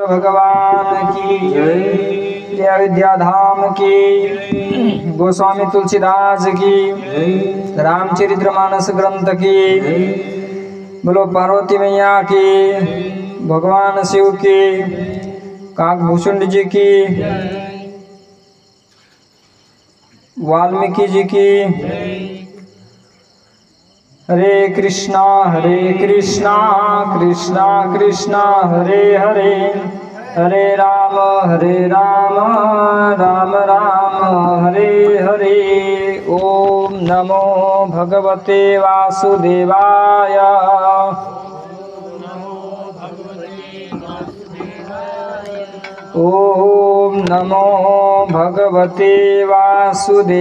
भगवान की जय। अयोध्या धाम की, गोस्वामी तुलसीदास की, रामचरितमानस ग्रंथ की, बोलो पार्वती मैया की, भगवान शिव की, काकभूषुंड जी की, वाल्मीकि जी की। हरे कृष्णा कृष्णा कृष्णा हरे हरे, हरे राम राम राम हरे हरे। ओम नमो भगवते वासुदेवाय। ओम नमो भगवते वासुदेवाय।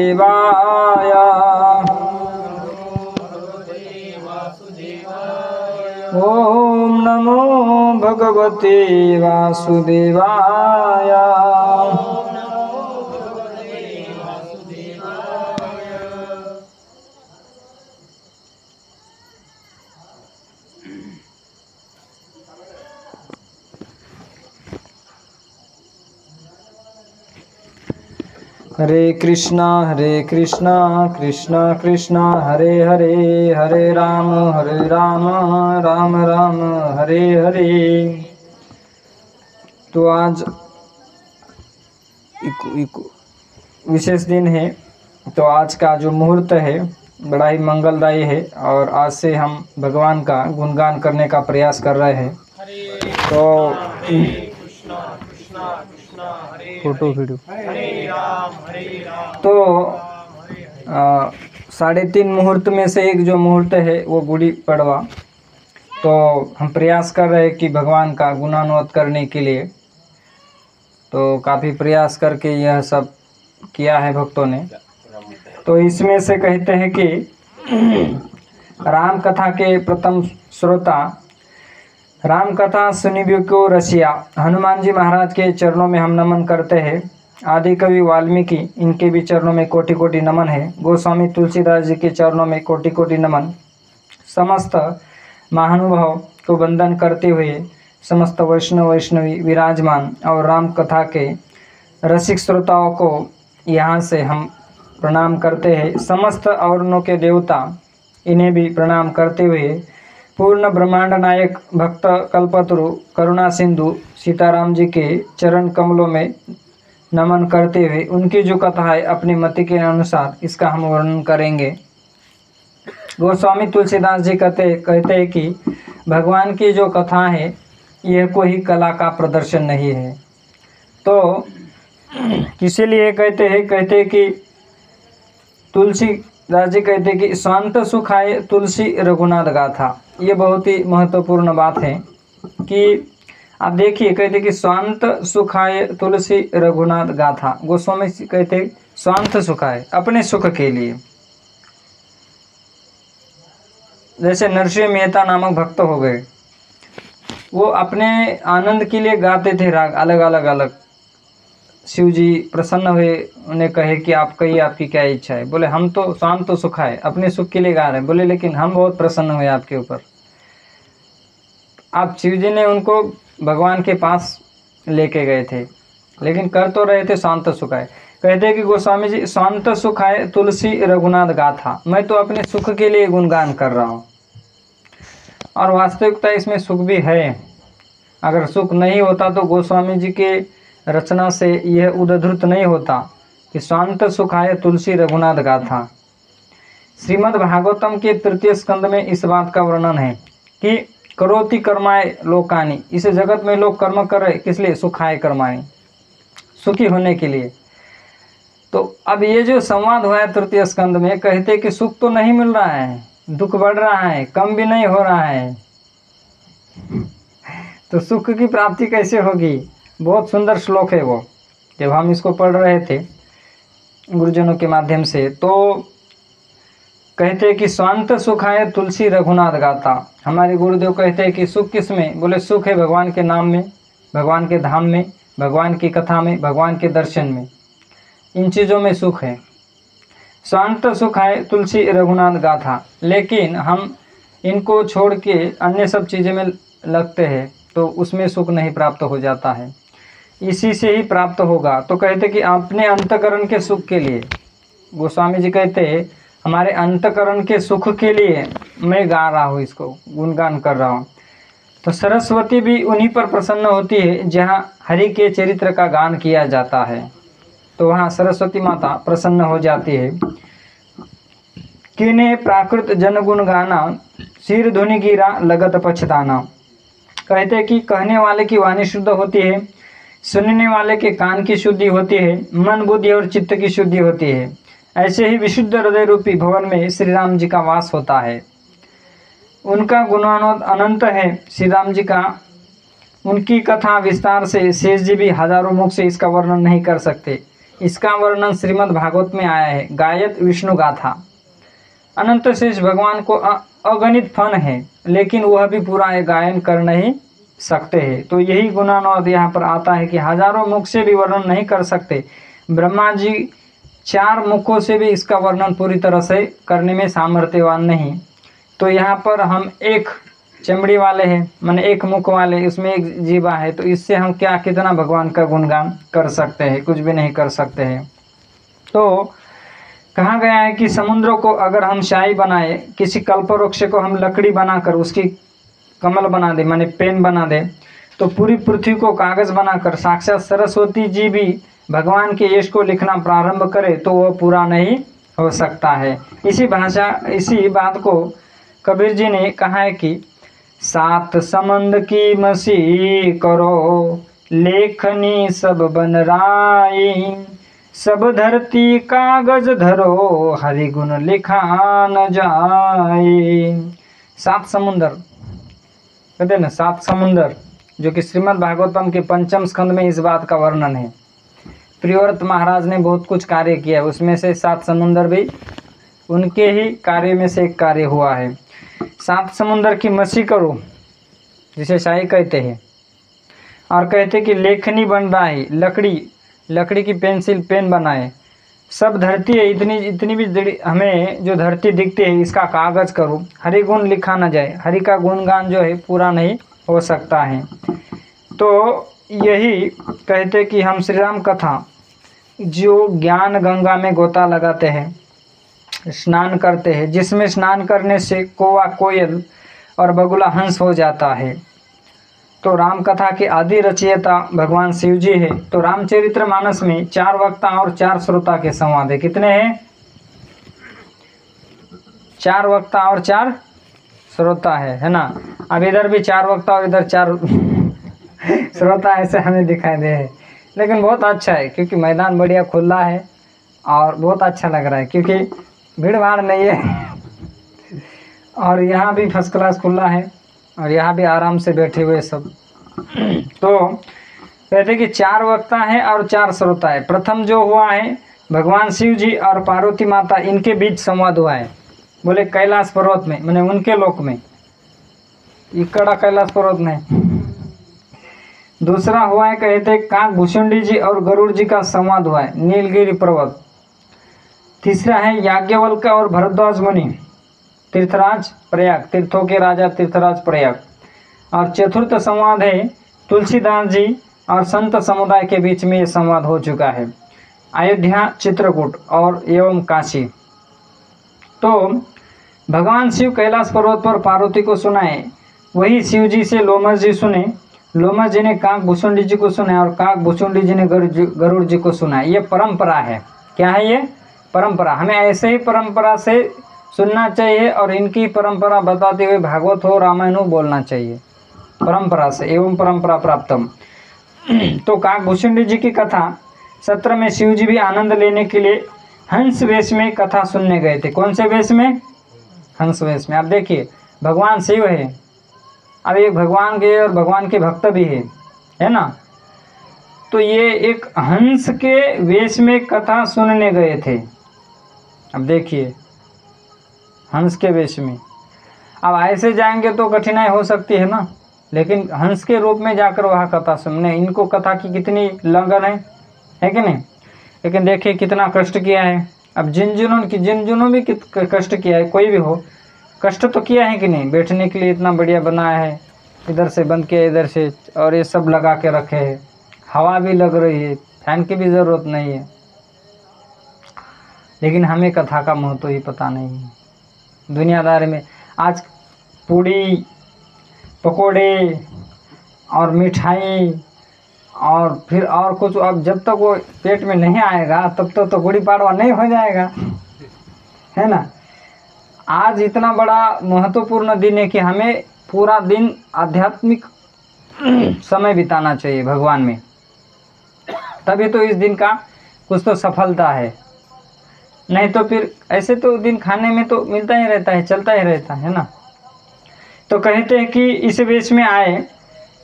ओम नमो भगवते वासुदेवाय। हरे कृष्णा कृष्णा कृष्णा हरे हरे, हरे राम राम राम हरे हरे। तो आज विशेष दिन है। तो आज का जो मुहूर्त है बड़ा ही मंगलदायी है और आज से हम भगवान का गुणगान करने का प्रयास कर रहे हैं। तो फोटो वीडियो तो 3:30 मुहूर्त में से एक जो मुहूर्त है वो गुड़ी पड़वा। तो हम प्रयास कर रहे हैं कि भगवान का गुणानुवाद करने के लिए। तो काफ़ी प्रयास करके यह सब किया है भक्तों ने। तो इसमें से कहते हैं कि राम कथा के प्रथम श्रोता, राम कथा सुनिबि को रसिया, हनुमान जी महाराज के चरणों में हम नमन करते हैं। आदि कवि वाल्मीकि, इनके भी चरणों में कोटि कोटि नमन है। गोस्वामी तुलसीदास जी के चरणों में कोटि कोटि नमन। समस्त महानुभाव को वंदन करते हुए समस्त वैष्णवी विराजमान और राम कथा के रसिक श्रोताओं को यहाँ से हम प्रणाम करते हैं। समस्त औरों के देवता इन्हें भी प्रणाम करते हुए पूर्ण ब्रह्मांड नायक भक्त कल्पतरु करुणा सिंधु सीताराम जी के चरण कमलों में नमन करते हुए उनकी जो कथा है अपनी मति के अनुसार इसका हम वर्णन करेंगे। गोस्वामी तुलसीदास जी कहते हैं कि भगवान की जो कथा है यह कोई कला का प्रदर्शन नहीं है। तो किसी लिए कहते हैं कि तुलसीदास जी कहते हैं कि स्वांत सुखाय तुलसी रघुनाथ गाथा। ये बहुत ही महत्वपूर्ण बात है कि आप देखिए, कहते कि स्वांत सुखाय तुलसी रघुनाथ गाथा। गोस्वामी कहते स्वांत सुखाय, अपने सुख के लिए। जैसे नरसिंह मेहता नामक भक्त हो गए, वो अपने आनंद के लिए गाते थे राग अलग अलग। शिव जी प्रसन्न हुए, उन्हें कहे कि आप कहिए आपकी क्या इच्छा है। बोले हम तो स्वांत सुखाय, अपने सुख के लिए गा रहे हैं। बोले लेकिन हम बहुत प्रसन्न हुए आपके ऊपर। आप शिव जी ने उनको भगवान के पास लेके गए थे, लेकिन कर तो रहे थे शांत सुखाय। कहते हैं कि गोस्वामी जी शांत सुखाय तुलसी रघुनाथ गाथा, मैं तो अपने सुख के लिए गुणगान कर रहा हूँ। और वास्तविकता इसमें सुख भी है। अगर सुख नहीं होता तो गोस्वामी जी के रचना से यह उद्धृत नहीं होता कि शांत सुखाय तुलसी रघुनाथ गाथा। श्रीमद् भागवतम के 3 स्कंद में इस बात का वर्णन है कि करोति कर्माय लोकानि, इस जगत में लोग कर्म कर रहे किस लिए? सुखाय कर्माणि, सुखी होने के लिए। तो अब ये जो संवाद हुआ है 3 स्कंद में, कहते कि सुख तो नहीं मिल रहा है, दुख बढ़ रहा है, कम भी नहीं हो रहा है। तो सुख की प्राप्ति कैसे होगी? बहुत सुंदर श्लोक है वो, जब हम इसको पढ़ रहे थे गुरुजनों के माध्यम से। तो कहते हैं कि स्वांत सुखाय तुलसी रघुनाथ गाथा। हमारे गुरुदेव कहते हैं कि सुख किस में? बोले सुख है भगवान के नाम में, भगवान के धाम में, भगवान की कथा में, भगवान के दर्शन में। इन चीज़ों में सुख है। स्वांत सुखाय तुलसी रघुनाथ गाथा। लेकिन हम इनको छोड़ के अन्य सब चीज़ें में लगते हैं। तो उसमें सुख नहीं प्राप्त हो जाता है, इसी से ही प्राप्त होगा। तो कहते कि अपने अंतकरण के सुख के लिए, गोस्वामी जी कहते हमारे अंतकरण के सुख के लिए मैं गा रहा हूँ, इसको गुणगान कर रहा हूँ। तो सरस्वती भी उन्हीं पर प्रसन्न होती है जहाँ हरि के चरित्र का गान किया जाता है, तो वहाँ सरस्वती माता प्रसन्न हो जाती है। किने प्राकृत जन गुण गाना, सिर धुनि गिरा लगत पछताना। कहते कि कहने वाले की वाणी शुद्ध होती है, सुनने वाले के कान की शुद्धि होती है, मन बुद्धि और चित्त की शुद्धि होती है। ऐसे ही विशुद्ध हृदय रूपी भवन में श्री राम जी का वास होता है। उनका गुणानोद अनंत है श्री राम जी का, उनकी कथा विस्तार से शेष जी भी हजारों मुख से इसका वर्णन नहीं कर सकते। इसका वर्णन श्रीमद् भागवत में आया है, गायत विष्णु गाथा। अनंत शेष भगवान को अगणित फन है, लेकिन वह भी पूरा गायन कर नहीं सकते हैं। तो यही गुणानोद यहाँ पर आता है कि हजारों मुख से भी वर्णन नहीं कर सकते। ब्रह्मा जी 4 मुखों से भी इसका वर्णन पूरी तरह से करने में सामर्थ्यवान नहीं। तो यहाँ पर हम एक चमड़ी वाले हैं, माने एक मुख वाले, उसमें एक जीवा है, तो इससे हम क्या कितना भगवान का गुणगान कर सकते हैं? कुछ भी नहीं कर सकते हैं। तो कहा गया है कि समुद्र को अगर हम शाही बनाए, किसी कल्पवृक्ष को हम लकड़ी बनाकर उसकी कमल बना दे, माने पेन बना दे, तो पूरी पृथ्वी को कागज बनाकर साक्षात सरस्वती जी भी भगवान के यश को लिखना प्रारंभ करे तो वह पूरा नहीं हो सकता है। इसी बात को कबीर जी ने कहा है कि 7 समंद की मसी करो, लेखनी सब बन राई, सब धरती कागज धरो, हरि गुण लिखा न जाए। 7 समुंदर कहते हैं ना, 7 समुंदर, जो कि श्रीमद् भागवतम के 5वें स्कंद में इस बात का वर्णन है। प्रियव्रत महाराज ने बहुत कुछ कार्य किया है, उसमें से 7 समुंदर भी उनके ही कार्य में से एक कार्य हुआ है। 7 समुंदर की मसी करो, जिसे शाही कहते हैं, और कहते कि लेखनी बन रहा है, लकड़ी की पेंसिल पेन बनाए, सब धरती है, इतनी भी हमें जो धरती दिखती है इसका कागज करो, हरि गुण लिखा न जाए, हरि का गुणगान जो है पूरा नहीं हो सकता है। तो यही कहते कि हम श्री राम कथा जो ज्ञान गंगा में गोता लगाते हैं, स्नान करते हैं, जिसमें स्नान करने से कौवा कोयल और बगुला हंस हो जाता है। तो राम कथा के आदि रचयिता भगवान शिव जी है। तो रामचरितमानस में 4 वक्ता और 4 श्रोता के संवाद है। कितने हैं? 4 वक्ता और 4 श्रोता है ना। अब इधर भी 4 वक्ता और इधर 4 श्रोता ऐसे हमें दिखाई दे है, लेकिन बहुत अच्छा है क्योंकि मैदान बढ़िया खुला है और बहुत अच्छा लग रहा है क्योंकि भीड़ भाड़ नहीं है और यहाँ भी फर्स्ट क्लास खुला है और यहाँ भी आराम से बैठे हुए सब। तो कहते कि 4 वक्ता है और 4 श्रोता है। प्रथम जो हुआ है भगवान शिव जी और पार्वती माता, इनके बीच संवाद हुआ है, बोले कैलाश पर्वत में, मैंने उनके लोक में, इकड़ा कैलाश पर्वत में। दूसरा हुआ है कहते काक भुषुंडी जी और गरुड़ जी का संवाद हुआ है, नीलगिरी पर्वत। तीसरा है याज्ञवल्क्य और भरद्वाज मुनि, तीर्थराज प्रयाग, तीर्थों के राजा तीर्थराज प्रयाग। और चतुर्थ संवाद है तुलसीदास जी और संत समुदाय के बीच में ये संवाद हो चुका है, अयोध्या, चित्रकूट और एवं काशी। तो भगवान शिव कैलाश पर्वत पर पार्वती को सुनाए, वही शिव जी से लोमस जी सुने, लोमस जी ने काक भुषुंडी जी को सुना और काक भुषुंडी जी ने गरुड़ जी को सुना। ये परंपरा है। क्या है ये? परंपरा। हमें ऐसे ही परंपरा से सुनना चाहिए और इनकी परंपरा बताते हुए भागवत हो रामायण हो बोलना चाहिए, परंपरा से एवं परंपरा प्राप्तम। तो काक भुषुंडी जी की कथा सत्र में शिव जी भी आनंद लेने के लिए हंस वेश में कथा सुनने गए थे। कौन से वेश में? हंस वेश में। आप देखिए भगवान शिव है, अब एक भगवान के और भगवान के भक्त भी है ना। तो ये एक हंस के वेश में कथा सुनने गए थे। अब देखिए हंस के वेश में, अब ऐसे जाएंगे तो कठिनाई हो सकती है ना, लेकिन हंस के रूप में जाकर वहाँ कथा सुनने, इनको कथा की कितनी लगन है कि नहीं। लेकिन देखिए कितना कष्ट किया है। अब जिन जिनों भी कष्ट किया है, कोई भी हो, कष्ट तो किया है कि नहीं। बैठने के लिए इतना बढ़िया बनाया है, इधर से बंद किया, इधर से, और ये सब लगा के रखे हैं, हवा भी लग रही है, फैन की भी ज़रूरत नहीं है, लेकिन हमें कथा का महत्व ही पता नहीं है। दुनियादारी में आज पूड़ी पकोड़े और मिठाई और फिर और कुछ, अब जब तक वो पेट में नहीं आएगा तब तक तो गुड़ी पाड़वा नहीं हो जाएगा, है ना। आज इतना बड़ा महत्वपूर्ण दिन है कि हमें पूरा दिन आध्यात्मिक समय बिताना चाहिए भगवान में, तभी तो इस दिन का कुछ तो सफलता है। नहीं तो फिर ऐसे तो दिन खाने में तो मिलता ही रहता है, चलता ही रहता है ना। तो कहते हैं कि इस वेश में आए।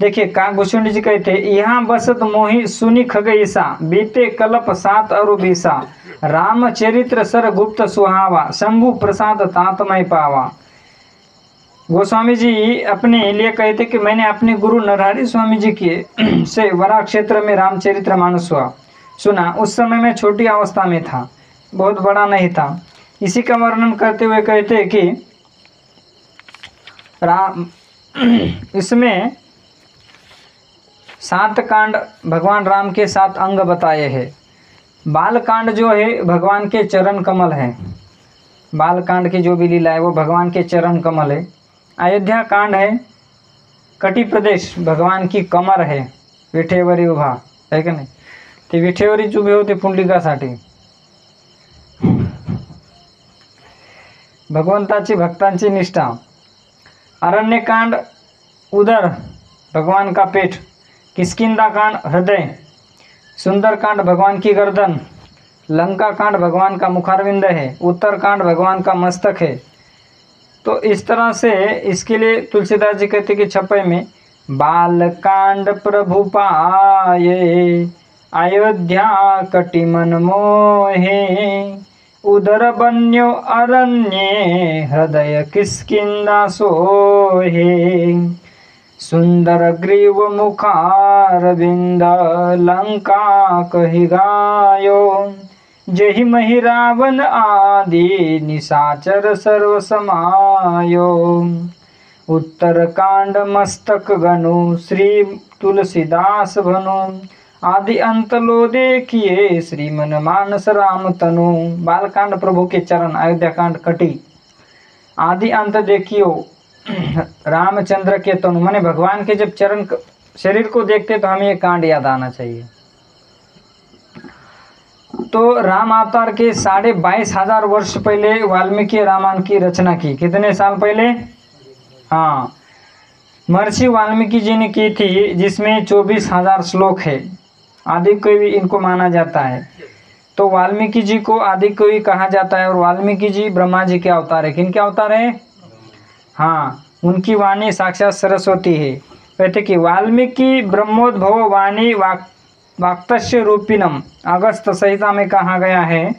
देखिए काकभूषुंड जी कहते हैं, यहाँ बसत मोहि सुनि खगईसा, बीते कल्प 7 अरु 20, रामचरित्र सर गुप्त सुहावा, शंभु प्रसाद तातमय पावा। गोस्वामी जी अपने लिए कहते कि मैंने अपने गुरु नरहरि स्वामी जी के से वरा क्षेत्र में रामचरित्र मानस सुना। उस समय मैं छोटी अवस्था में था, बहुत बड़ा नहीं था। इसी का वर्णन करते हुए कहते हैं कि इसमें 7 कांड भगवान राम के 7 अंग बताए हैं। बाल कांड जो है भगवान के चरण कमल है, बाल कांड की जो भी लीला है वो भगवान के चरण कमल है। अयोध्या कांड है, कटी प्रदेश भगवान की कमर है, विठेवरी उभा है कि नाही, ती विठेवरी उभी होती पुंडलिकासाठी। भगवंताची भक्तांची निष्ठा। अरण्यकांड उदर भगवान का पेट, किष्किंधा कांड हृदय, सुंदरकांड भगवान की गर्दन, लंका कांड भगवान का मुखारविंद है, उत्तरकांड भगवान का मस्तक है। तो इस तरह से इसके लिए तुलसीदास जी कहते कि 6 में बालकांड प्रभु पाये, अयोध्या कटि मन मोहे, उदर बन्यो अरण्ये, हृदय किष्किंधा सोहे, सुंदर ग्रीव मुखारविंद, लंका कहि गायो, जहि महि रावण आदि, निशाचर सर्व समायो, उत्तर कांड मस्तक गनु, श्री तुलसीदास भनु, आदि अंत लो देखिए, श्रीमन मानस राम तनु। बालकांड प्रभु के चरण, अयोध्या कांड कटी, आदि अंत देखियो रामचंद्र के तनु, माने भगवान के जब चरण शरीर को देखते तो हमें ये कांड याद आना चाहिए। तो राम अवतार के 22,500 वर्ष पहले वाल्मीकि रामायण की रचना की। कितने साल पहले? हाँ, महर्षि वाल्मीकि जी ने की थी, जिसमें 24,000 श्लोक है। आदि कवि इनको माना जाता है। तो वाल्मीकि जी को आदि कवि कहा जाता है। और वाल्मीकि जी ब्रह्मा जी के अवतार है। किन के अवतार है? हाँ, उनकी वाणी साक्षात सरस्वती है। कहते कि वाल्मीकि ब्रह्मोद्भव वाणी वाक्तस्य रूपिणम। अगस्त संहिता में कहा गया है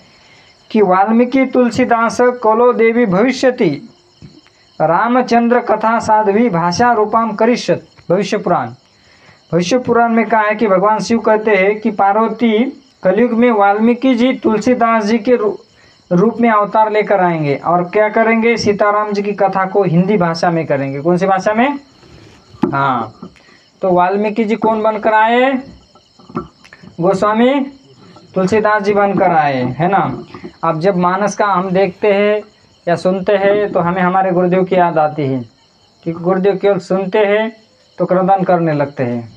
कि वाल्मीकि तुलसीदास कलो देवी भविष्यति, रामचंद्र कथा साध्वी भाषा रूपाम करिष्यत। भविष्य पुराण में कहा है कि भगवान शिव कहते हैं कि पार्वती कलयुग में वाल्मीकि जी तुलसीदास जी के रूप में अवतार लेकर आएंगे और क्या करेंगे? सीताराम जी की कथा को हिंदी भाषा में करेंगे। कौन सी भाषा में? हाँ, तो वाल्मीकि जी कौन बनकर आए? गोस्वामी तुलसीदास जी बनकर आए, है ना। अब जब मानस का हम देखते हैं या सुनते हैं तो हमें हमारे गुरुदेव की याद आती है कि गुरुदेव केवल सुनते हैं तो क्रदन करने लगते हैं,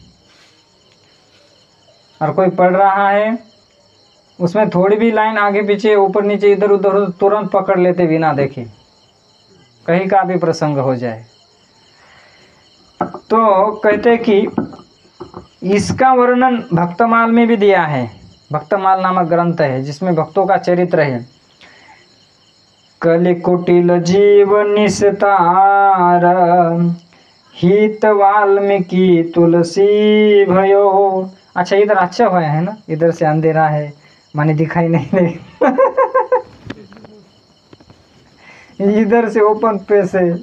और कोई पढ़ रहा है उसमें थोड़ी भी लाइन आगे पीछे ऊपर नीचे इधर उधर तुरंत पकड़ लेते बिना देखे, कहीं का भी प्रसंग हो जाए। तो कहते कि इसका वर्णन भक्तमाल में भी दिया है। भक्तमाल नामक ग्रंथ है जिसमें भक्तों का चरित्र है। कलि कुटिल जीव निस्तार, हित वाल्मीकि तुलसी भयो। अच्छा, इधर अच्छा हुआ है ना, इधर से अंधेरा है माने दिखाई नहीं दे इधर से ओपन पेस है।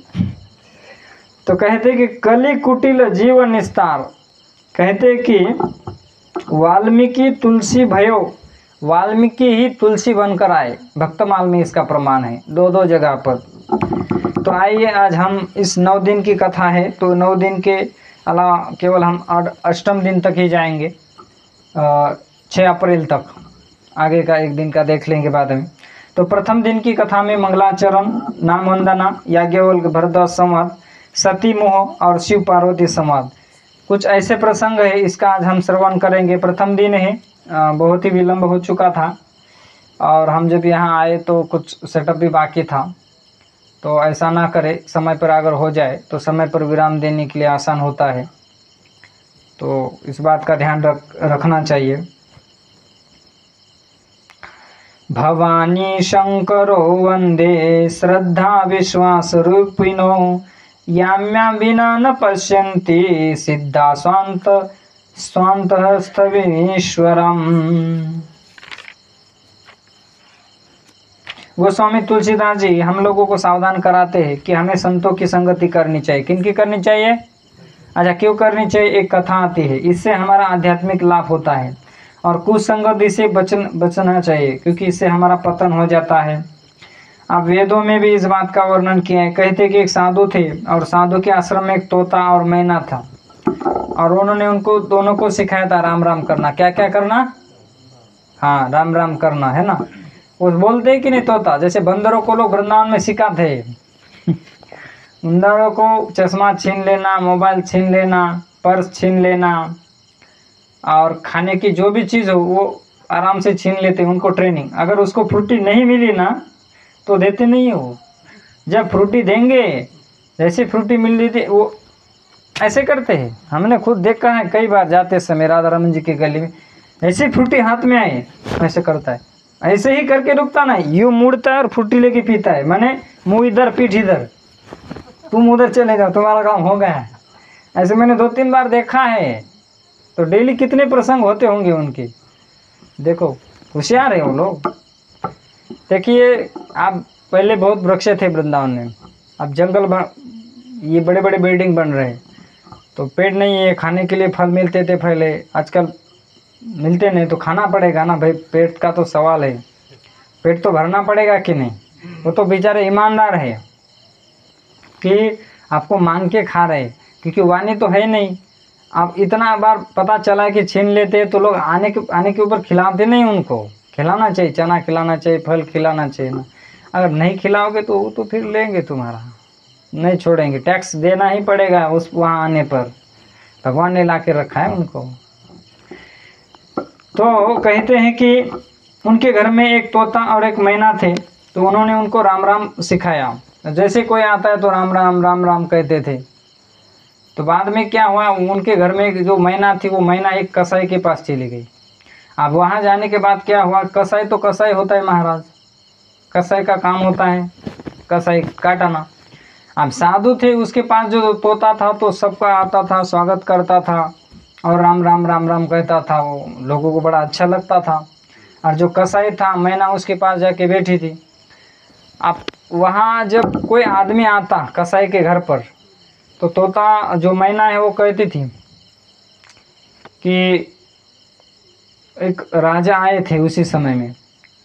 तो कहते कि कलि कुटिल जीव निस्तार, कहते कि वाल्मीकि तुलसी भयो, वाल्मीकि ही तुलसी बनकर आए। भक्तमाल में इसका प्रमाण है 2 जगह पर। तो आइए आज हम इस 9 दिन की कथा है, तो 9 दिन के अलावा केवल हम अष्टम दिन तक ही जाएंगे, 6 अप्रैल तक। आगे का एक दिन का देख लेंगे बाद में। तो प्रथम दिन की कथा में मंगलाचरण, नाम वंदना, याज्ञवल्क्य भरद्वाज संवाद, सती मोह और शिव पार्वती संवाद, कुछ ऐसे प्रसंग है, इसका आज हम श्रवण करेंगे। प्रथम दिन है, बहुत ही विलंब हो चुका था और हम जब यहाँ आए तो कुछ सेटअप भी बाकी था। तो ऐसा ना करें, समय पर अगर हो जाए तो समय पर विराम देने के लिए आसान होता है, तो इस बात का ध्यान रखना चाहिए। भवानी शंकरो वंदे श्रद्धा विश्वास रूपिणो, याम्या विना न पश्यन्ति सिद्धा स्वांत स्वांतस्तवीश्वरम। गोस्वामी तुलसीदास जी हम लोगों को सावधान कराते हैं कि हमें संतों की संगति करनी चाहिए। किनकी करनी चाहिए? अच्छा, क्यों करनी चाहिए? एक कथा आती है, इससे हमारा आध्यात्मिक लाभ होता है। और कुसंगति से बचना चाहिए, क्योंकि इससे हमारा पतन हो जाता है। अब वेदों में भी इस बात का वर्णन किया है। कहते कि एक साधु थे और साधु के आश्रम में एक तोता और मैना था, और उन्होंने उनको दोनों को सिखाया था राम राम करना। क्या क्या करना? हाँ, राम राम करना, है ना। वो बोलते कि नहीं तोता, जैसे बंदरों को लोग वृंदावन में सिखाते हैं बंदरों को चश्मा छीन लेना, मोबाइल छीन लेना, पर्स छीन लेना, और खाने की जो भी चीज़ हो वो आराम से छीन लेते हैं। उनको ट्रेनिंग, अगर उसको फ्रूटी नहीं मिली ना तो देते नहीं हो। जब फ्रूटी देंगे, जैसे फ्रूटी मिल रही थी वो ऐसे करते हैं। हमने खुद देखा है कई बार जाते समय राधा रमन जी के गली में, ऐसे फ्रूटी हाथ में आए ऐसे करता है, ऐसे ही करके रुकता ना, यूँ मुड़ता है और फ्रूटी लेके पीता है। माने मुँह इधर पीठ इधर, तुम उधर चले जाओ, तुम्हारा काम हो गया है। ऐसे मैंने 2-3 बार देखा है। तो डेली कितने प्रसंग होते होंगे उनके, देखो होशियार है वो लोग। देखिए, आप पहले बहुत वृक्ष थे वृंदावन में, अब जंगल ये बड़े बड़े बिल्डिंग बन रहे हैं, तो पेड़ नहीं है, खाने के लिए फल मिलते थे पहले, आजकल मिलते नहीं। तो खाना पड़ेगा ना भाई, पेट का तो सवाल है, पेट तो भरना पड़ेगा कि नहीं। वो तो बेचारे ईमानदार है कि आपको मांग के खा रहे, क्योंकि वाणी तो है नहीं। अब इतना बार पता चला कि छीन लेते तो लोग आने के ऊपर खिलाते नहीं। उनको खिलाना चाहिए, चना खिलाना चाहिए, फल खिलाना चाहिए ना। अगर नहीं खिलाओगे तो वो तो फिर लेंगे तुम्हारा, नहीं छोड़ेंगे, टैक्स देना ही पड़ेगा उस वहाँ आने पर। भगवान ने ला के रखा है उनको। तो कहते हैं कि उनके घर में एक तोता और एक मैना थे, तो उन्होंने उनको राम राम सिखाया। जैसे कोई आता है तो राम राम राम राम कहते थे। तो बाद में क्या हुआ, उनके घर में जो मैना थी वो मैना एक कसाई के पास चली गई। अब वहाँ जाने के बाद क्या हुआ, कसाई तो कसाई होता है महाराज, कसाई का काम होता है कसाई काटना। अब साधु थे, उसके पास जो तोता था तो सबका आता था, स्वागत करता था और राम राम राम राम कहता था। वो लोगों को बड़ा अच्छा लगता था। और जो कसाई था मैना, उसके पास जाके बैठी थी। अब वहाँ जब कोई आदमी आता कसाई के घर पर, तो तोता जो मैना है वो कहती थी कि एक राजा आए थे उसी समय में।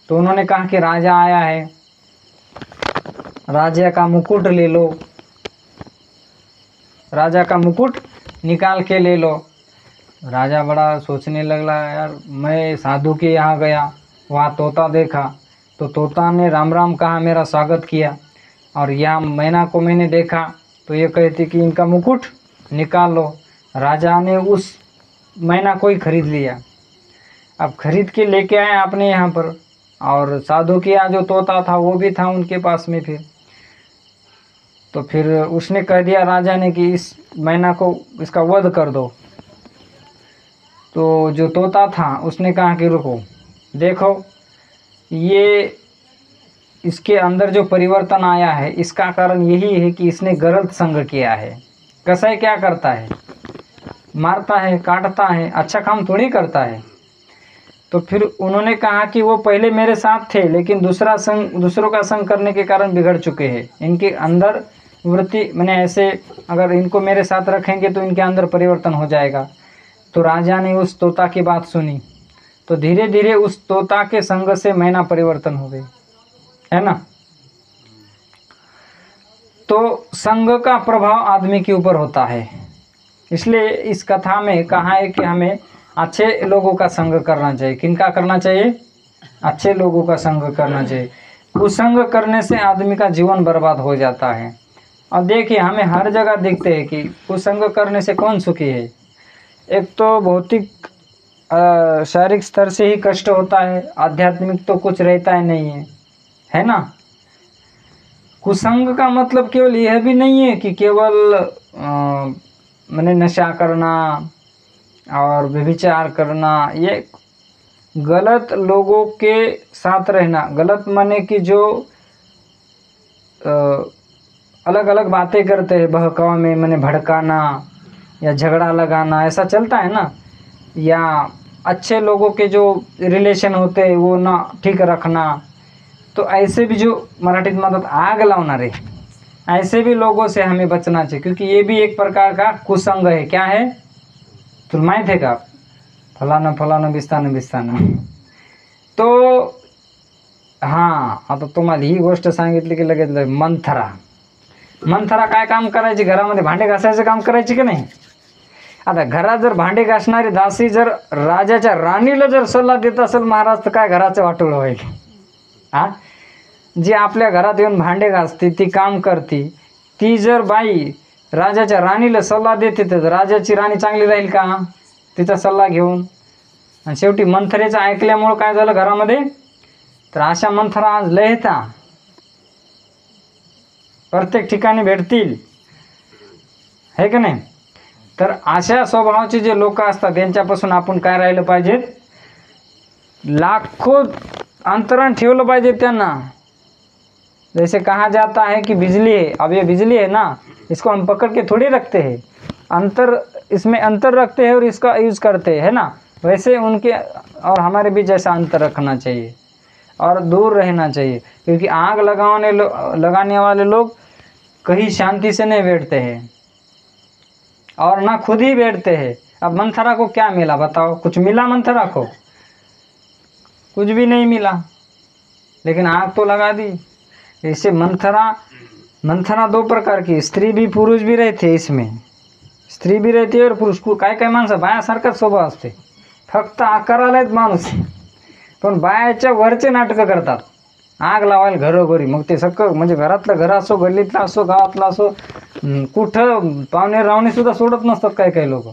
तो उन्होंने कहा कि राजा आया है, राजा का मुकुट ले लो, राजा का मुकुट निकाल के ले लो। राजा बड़ा सोचने लगला, यार मैं साधु के यहाँ गया, वहाँ तोता देखा, तो तोता ने राम राम कहा, मेरा स्वागत किया, और यहाँ मैना को मैंने देखा तो ये कहती कि इनका मुकुट निकाल लो। राजा ने उस मैना को ही खरीद लिया। अब खरीद के लेके आए अपने यहाँ पर, और साधु के यहाँ जो तोता था वो भी था उनके पास में। फिर उसने कह दिया राजा ने कि इस मैना को, इसका वध कर दो। तो जो तोता था उसने कहा कि रुको, देखो ये इसके अंदर जो परिवर्तन आया है इसका कारण यही है कि इसने गलत संग किया है। कसाई क्या करता है, मारता है, काटता है, अच्छा काम थोड़ी करता है। तो फिर उन्होंने कहा कि वो पहले मेरे साथ थे, लेकिन दूसरों का संग करने के कारण बिगड़ चुके हैं। इनके अंदर वृत्ति, मैंने ऐसे अगर इनको मेरे साथ रखेंगे तो इनके अंदर परिवर्तन हो जाएगा। तो राजा ने उस तोता की बात सुनी, तो धीरे धीरे उस तोता के संग से मैना परिवर्तन हो गई, है ना। तो संग का प्रभाव आदमी के ऊपर होता है। इसलिए इस कथा में कहा है कि हमें अच्छे लोगों का संग करना चाहिए। किनका करना चाहिए? अच्छे लोगों का संग करना चाहिए। कुसंग करने से आदमी का जीवन बर्बाद हो जाता है। और देखिए हमें हर जगह दिखते हैं कि कुसंग करने से कौन सुखी है। एक तो भौतिक शारीरिक स्तर से ही कष्ट होता है, आध्यात्मिक तो कुछ रहता ही नहीं है ना। कुसंग का मतलब केवल यह भी नहीं है कि केवल मैंने नशा करना और व्यभिचार करना, ये गलत लोगों के साथ रहना। गलत माने कि जो अलग अलग बातें करते हैं, बहकावा में मैंने भड़काना या झगड़ा लगाना, ऐसा चलता है ना। या अच्छे लोगों के जो रिलेशन होते हैं वो ना ठीक रखना। तो ऐसे भी जो मराठी में मतलब आग लावना रे, ऐसे भी लोगों से हमें बचना चाहिए, क्योंकि ये भी एक प्रकार का कुसंग है। क्या है? तुम माहित है का? फलाना फलाना बिस्ताना बिस्ताना। तो आता तुम्हाला ही गोष्ट सांगितली की लगेच मंथरा काय काम करायची? घरामध्ये भांडे घासायचं काम करायची की नाही? आता घरात जर भांडे घासणारी दासी जर राजाच्या राणीला जर सल्ला देत असेल महाराज, तर काय घराचं वाटोळं होईल? जी आपल्या घरात येऊन भांडे घासते, ती काम करते, ती जर बाई राजाच्या राणीला सल्ला देते तर राजाची राणी चांगली राहील का तिचा सल्ला घेऊन? आणि शेवटी मंथरेचं ऐकल्यामुळं काय झालं घरामध्ये? तर अशा मंथरा आज लयता प्रत्येक ठिकाणी भेटतील, है की नाही? तर अशा स्वभावाचे जे लोक असतात त्यांच्यापासून आपण काय राहिलं पाहिजे? लाखों अंतरण ठेवलं पाहिजे त्यांना। जैसे कहा जाता है कि बिजली है, अब ये बिजली है ना, इसको हम पकड़ के थोड़ी रखते हैं, इसमें अंतर रखते हैं और इसका यूज़ करते हैं ना। वैसे उनके और हमारे बीच ऐसा अंतर रखना चाहिए और दूर रहना चाहिए, क्योंकि आग लगाने वाले लोग कहीं शांति से नहीं बैठते हैं और ना खुद ही बैठते हैं। अब मंथरा को क्या मिला बताओ? कुछ मिला मंथरा को? कुछ भी नहीं मिला, लेकिन आग तो लगा दी। ऐसे मंथरा दो प्रकार की, स्त्री भी पुरुष भी रहते इसमें। स्त्री भी रहती है और पुरुष को काय माणसं बायासारखाच स्वभाव असते, फक्त आकाराला आहेत माणूस, पण बायाच्या वरचे नाटकं करतात आग लावायला घरोघरी। मग ते सगळं म्हणजे घरातलं घर असो, गल्लीतला असो, गावातला असो, कुठं पाहुणे रावणे सुद्धा सोडत नसतात काही लोक।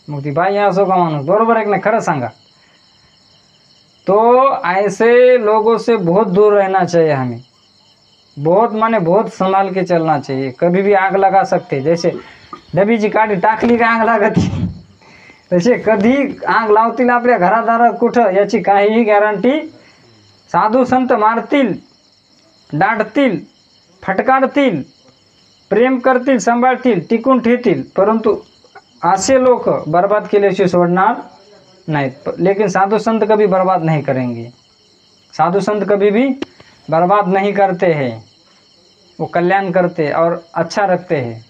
मग ती बाई असो का माणूस, बरोबर आहे की नाही? खरं सांगा। तो ऐसे लोगों से बहुत दूर रहना चाहिए हमें, बहुत संभाल के चलना चाहिए। कभी भी आग लगा सकते, जैसे डबीची काठी टाकली का आग लागती, तसे कधी आग लावतील आपल्या घरादारात कुठं याची काहीही गॅरंटी। साधू संत मारतील, डांटतील, फटकारतील, प्रेम करतील, सांभाळतील, टिकून ठेवतील, परंतु असे लोक बर्बाद केल्याशिवाय सोडणार नाहीत। लेकिन साधु संत कभी बर्बाद नहीं करेंगे। साधु संत कभी भी बर्बाद नहीं करते हैं, वो कल्याण करते और अच्छा रखते हैं।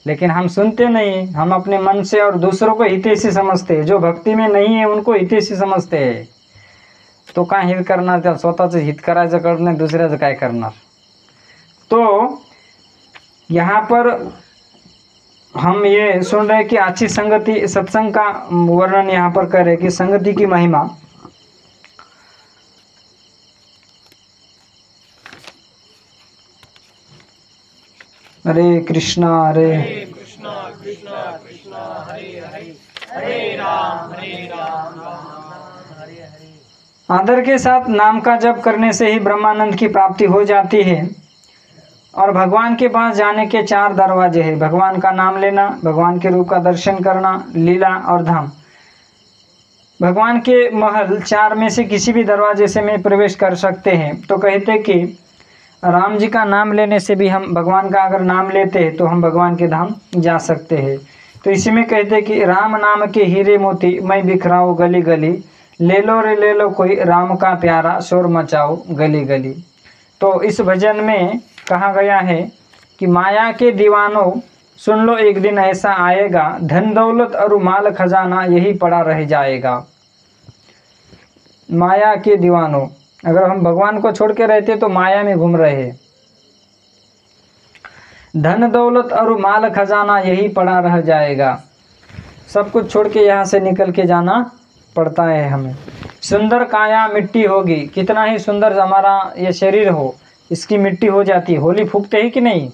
लेकिन हम सुनते नहीं, हम अपने मन से और दूसरों को हितैषी समझते हैं। जो भक्ति में नहीं है उनको हितैषी समझते हैं। तो काय हित करणार? त्या स्वतःचं हित करायचं कळत नाही, दुसऱ्याचं काय करणार? तो यहाँ पर हम ये सुन रहे कि अच्छी संगति, सत्संग का वर्णन यहाँ पर कर रहे कि संगति की महिमा। हरे कृष्णा कृष्णा कृष्णा हरे हरे, हरे राम राम हरे हरे। आदर के साथ नाम का जप करने से ही ब्रह्मानंद की प्राप्ति हो जाती है। और भगवान के पास जाने के 4 दरवाजे हैं। भगवान का नाम लेना, भगवान के रूप का दर्शन करना, लीला और धाम। भगवान के महल 4 में से किसी भी दरवाजे से में प्रवेश कर सकते हैं। तो कहते कि राम जी का नाम लेने से भी हम भगवान का अगर नाम लेते हैं तो हम भगवान के धाम जा सकते हैं। तो इसी में कहते कि राम नाम के हीरे मोती मैं बिखराऊं गली गली, ले लो कोई राम का प्यारा, शोर मचाओ गली गली। तो इस भजन में कहा गया है कि माया के दीवानों सुन लो एक दिन ऐसा आएगा, धन दौलत और माल खजाना यही पड़ा रह जाएगा। माया के दीवानों, अगर हम भगवान को छोड़ के रहते तो माया में घूम रहे हैं। धन दौलत और माल खजाना यही पड़ा रह जाएगा। सब कुछ छोड़ के यहाँ से निकल के जाना पड़ता है हमें। सुंदर काया मिट्टी होगी, कितना ही सुंदर हमारा ये शरीर हो, इसकी मिट्टी हो जाती है। होली फूकते ही कि नहीं,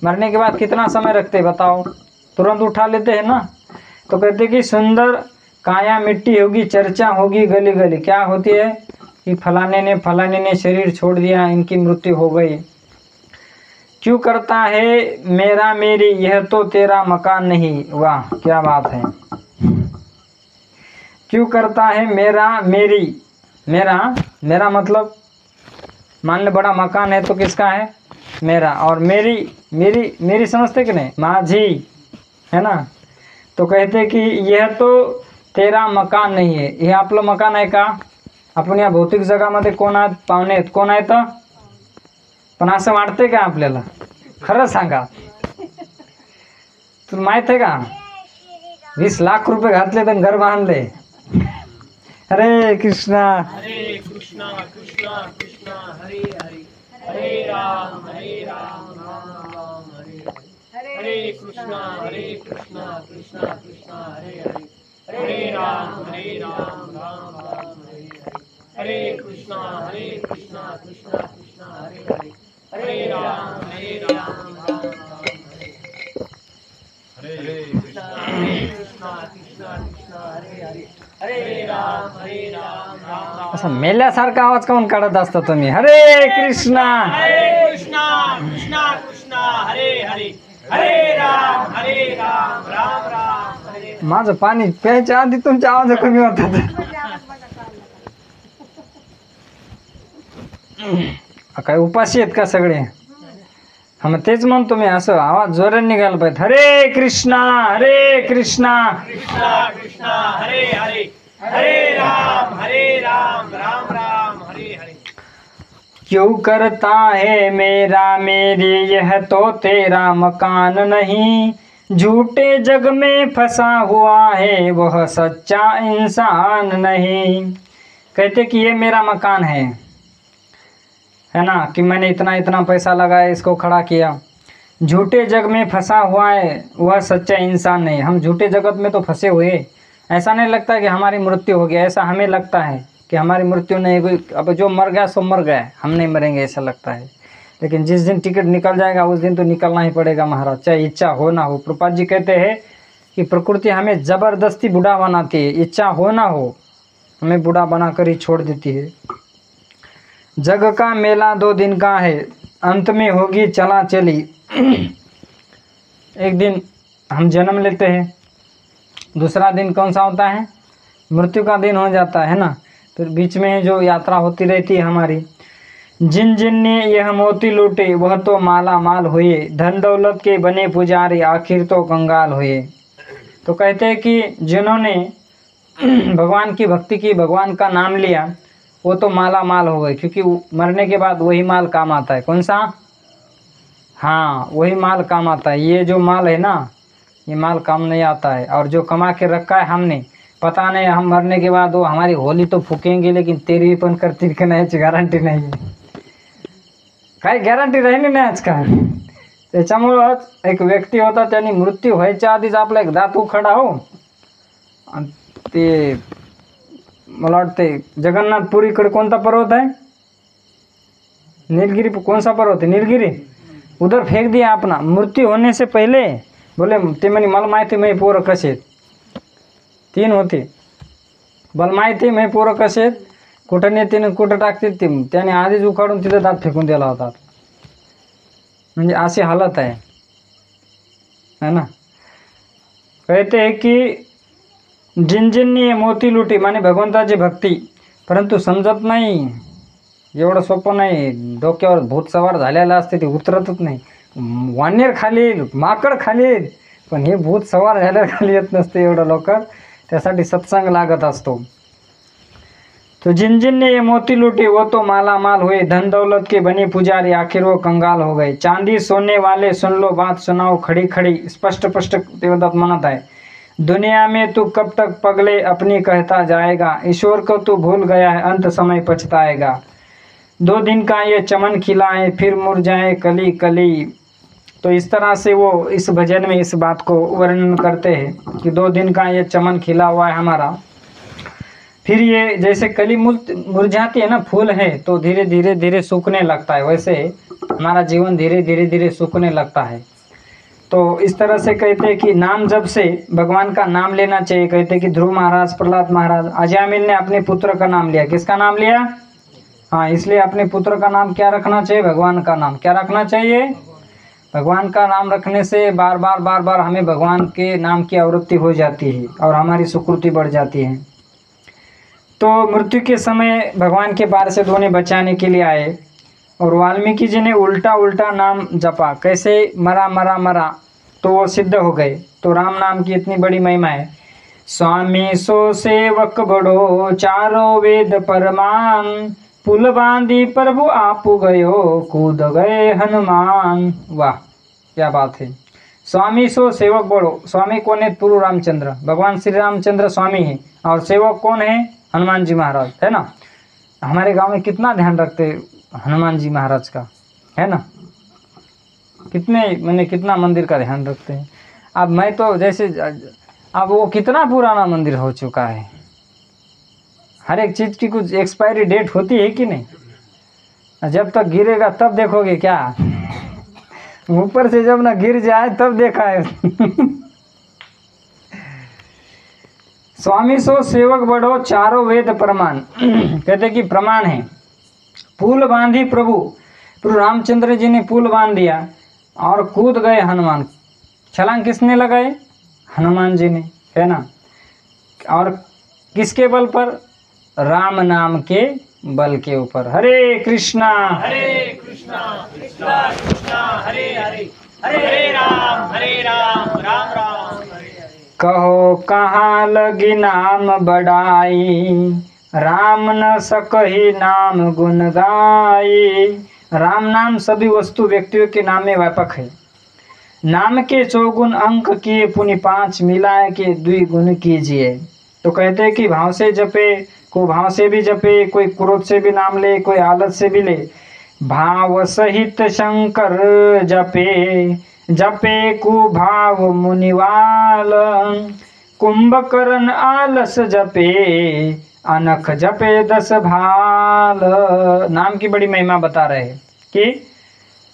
मरने के बाद कितना समय रखते बताओ, तुरंत उठा लेते हैं ना। तो कहते कि सुंदर काया मिट्टी होगी, चर्चा होगी गली गली। क्या होती है कि फलाने ने शरीर छोड़ दिया, इनकी मृत्यु हो गई। क्यों करता है मेरा मेरी, यह तो तेरा मकान नहीं। वाह क्या बात है। क्यों करता है मेरा मेरी, मेरा मतलब मान ले बड़ा मकान है तो किसका है, मेरा। और मेरी समझते कि नहीं, माझी है ना। तो कहते कि यह तो तेरा मकान नहीं है, हे आपलं मकान आहे का। आपण या भौतिक जगामध्ये कोण आहेत, पाहुणे आहेत, कोण आहेत। पण असं वाटतंय का आपल्याला, खरं सांगा। तुला माहित आहे का 20 लाख रुपये घातले तर घर बांधले। हरे कृष्णा कृष्णा कृष्णा हरे हरे, हरे राम राम राम हरे हरे, हरे कृष्णा कृष्णा कृष्णा हरे हरे, हरे राम राम राम हरे हरे, हरे कृष्णा कृष्णा कृष्णा हरे हरे, हरे राम राम राम हरे हरे, हरे कृष्णा कृष्णा हरे हरे, हरे राम राम राम। असं मेल्यासारखा आवाज काऊन काढत असता तुम्ही। हरे कृष्णा कृष्णा कृष्णा हरे हरे, हरे राम राम राम हरे। माझं पाणी प्यायच्या आधी तुमचा आवाज कमी होतात। काय उपाशी आहेत का सगळे। हा मग तेच म्हणतो मी, असं आवाज जोराने निघायला पाहिजे। हरे कृष्णा कृष्णा कृष्णा हरे हरे, हरे राम राम राम हरे हरे। क्यों करता है मेरा मेरी, यह तो तेरा मकान नहीं। झूठे जग में फंसा हुआ है, वह सच्चा इंसान नहीं। कहते कि ये मेरा मकान है ना, कि मैंने इतना पैसा लगाया, इसको खड़ा किया। झूठे जग में फंसा हुआ है, वह सच्चा इंसान नहीं। हम झूठे जगत में तो फंसे हुए। ऐसा नहीं लगता कि हमारी मृत्यु हो गई, ऐसा हमें लगता है कि हमारी मृत्यु नहीं हुई। अब जो मर गया सो मर गया, हम नहीं मरेंगे ऐसा लगता है। लेकिन जिस दिन टिकट निकल जाएगा उस दिन तो निकलना ही पड़ेगा महाराज, चाहे इच्छा हो ना हो। प्रभुपाद जी कहते हैं कि प्रकृति हमें ज़बरदस्ती बूढ़ा बनाती है, इच्छा हो ना हो हमें बूढ़ा बना कर ही छोड़ देती है। जग का मेला 2 दिन का है, अंत में होगी चला चली। एक दिन हम जन्म लेते हैं, दूसरा दिन कौन सा होता है, मृत्यु का दिन हो जाता है ना। फिर बीच में जो यात्रा होती रहती है हमारी। जिन जिन ने यह मोती लूटे, वह तो माला माल हुए। धन दौलत के बने पुजारी, आखिर तो कंगाल हुए। तो कहते हैं कि जिन्होंने भगवान की भक्ति की, भगवान का नाम लिया, वो तो माला माल हो गए, क्योंकि मरने के बाद वही माल काम आता है। कौन सा, हाँ वही माल काम आता है। ये जो माल है ना, ये माल काम नहीं आता है। और जो कमा के रखा है हमने, पता नहीं हम मरने के बाद वो हमारी होली तो फूकेंगे, लेकिन तेरी पण करतील की नाही याची गॅरंटी नाही आहे। काही गॅरंटी राहिली नाही आजकाल। त्याच्यामुळंच एक व्यक्ती होता, त्यांनी मृत्यू व्हायच्या आधीच आपला एक दात उखडा हो, आणि ते मला वाटते जगन्नाथपुरीकडे कोणता पर्वत आहे, नीलगिरी, कौन सा पर्वत है, नीलगिरी, उधर फेंक दिया अपना मृत्यु होने से पहले। बोले ते म्हणे मला माहिती मी पोरं कसे आहेत, 3 होते, मला माहिती मी पोरं कसे आहेत, कुठं नेते आणि कुठं टाकते ते, त्याने आधीच उखाडून तिथं दात फेकून दिला होता। म्हणजे अशी हालत है ना। कहते हैं कि जिन जिन ने मोती लुटी, माने भगवंताची भक्ती, परंतु समजत नाही, एवढं सोपं नाही। डोक्यावर भूत सवार झालेलं असते, ते उतरतच नाही। वानेर खाली, माकड खाली, पण हे भूत सवार झाल्यावर खाली येत नसते एवढं लवकर, त्यासाठी सत्संग लागत असतो। तो जिन जिन ने ये मोती लूटी, वो तो माला माल हुए। धन दौलत के बने पुजारी, आखिर वो कंगाल हो गए। चांदी सोने वाले सुन लो बात, सुनाओ खड़ी खड़ी। स्पष्ट स्पष्ट देवदत्त म्हणत आहे, दुनिया में तू कब तक पगले अपनी कहता जाएगा। ईश्वर को तू भूल गया है, अंत समय पछताएगा। 2 दिन का ये चमन खिला है, फिर मुरझाए कली कली। तो इस तरह से वो इस भजन में इस बात को वर्णन करते हैं कि 2 दिन का ये चमन खिला हुआ है हमारा, फिर ये जैसे कली मुरझाती है ना, फूल है तो धीरे धीरे धीरे सूखने लगता है, वैसे हमारा जीवन धीरे धीरे धीरे सूखने लगता है। तो इस तरह से कहते हैं कि नाम जब से भगवान का नाम लेना चाहिए। कहते हैं कि ध्रुव महाराज, प्रहलाद महाराज, अजामिल ने अपने पुत्र का नाम लिया। किसका नाम लिया? हाँ, इसलिए अपने पुत्र का नाम क्या रखना चाहिए? भगवान का नाम। क्या रखना चाहिए? भगवान का नाम रखने से बार बार हमें भगवान के नाम की आवृत्ति हो जाती है और हमारी सुकृति बढ़ जाती है। तो मृत्यु के समय भगवान के बार से दोनों बचाने के लिए आए और वाल्मीकि जी ने उल्टा उल्टा नाम जपा। कैसे? मरा मरा मरा, तो वो सिद्ध हो गए। तो राम नाम की इतनी बड़ी महिमा है। स्वामी सो सेवक बड़ो, चारों वेद परमान, पुल बांधी प्रभु आप गयो, कूद गए हनुमान। वाह, क्या बात है। स्वामी सो सेवक बड़ो। स्वामी कौन है? प्रभु रामचंद्र, भगवान श्री रामचंद्र स्वामी है। और सेवक कौन है? हनुमान जी महाराज, है ना। हमारे गांव में कितना ध्यान रखते हनुमान जी महाराज का, है ना। कितना मंदिर का ध्यान रखते हैं। अब मैं तो जैसे, अब वो कितना पुराना मंदिर हो चुका है। हर एक चीज़ की कुछ एक्सपायरी डेट होती है कि नहीं? जब तक गिरेगा तब देखोगे क्या? ऊपर से जब ना गिर जाए तब देखा है। स्वामी सो सेवक बढ़ो, चारों वेद प्रमाण। कहते कि प्रमाण है। पुल बांधी प्रभु रामचंद्र जी ने पुल बांध दिया और कूद गए हनुमान। छलांग किसने लगाए? हनुमान जी ने, है ना। और किसके बल पर? राम नाम के बल के ऊपर। हरे कृष्णा कृष्णा कृष्णा हरे हरे, हरे राम राम राम हरे हरे। कहो कहाँ लगी नाम बढ़ाई, राम न सकहि नाम गुण गाई। राम नाम सभी वस्तु व्यक्तियों के नाम में व्यापक है। नाम के 4 गुण अंक किए, पुनि 5 मिलाए के द्विगुण कीजिए। तो कहते हैं कि भाव से जपे, को भाव से भी जपे, कोई क्रोध से भी नाम ले, कोई आलत से भी ले। भाव सहित शंकर जपे, जपे कुभाव मुनिवाल। कुंभकर्ण आलस जपे, अनख जपे 10 भाल। नाम की बड़ी महिमा बता रहे हैं कि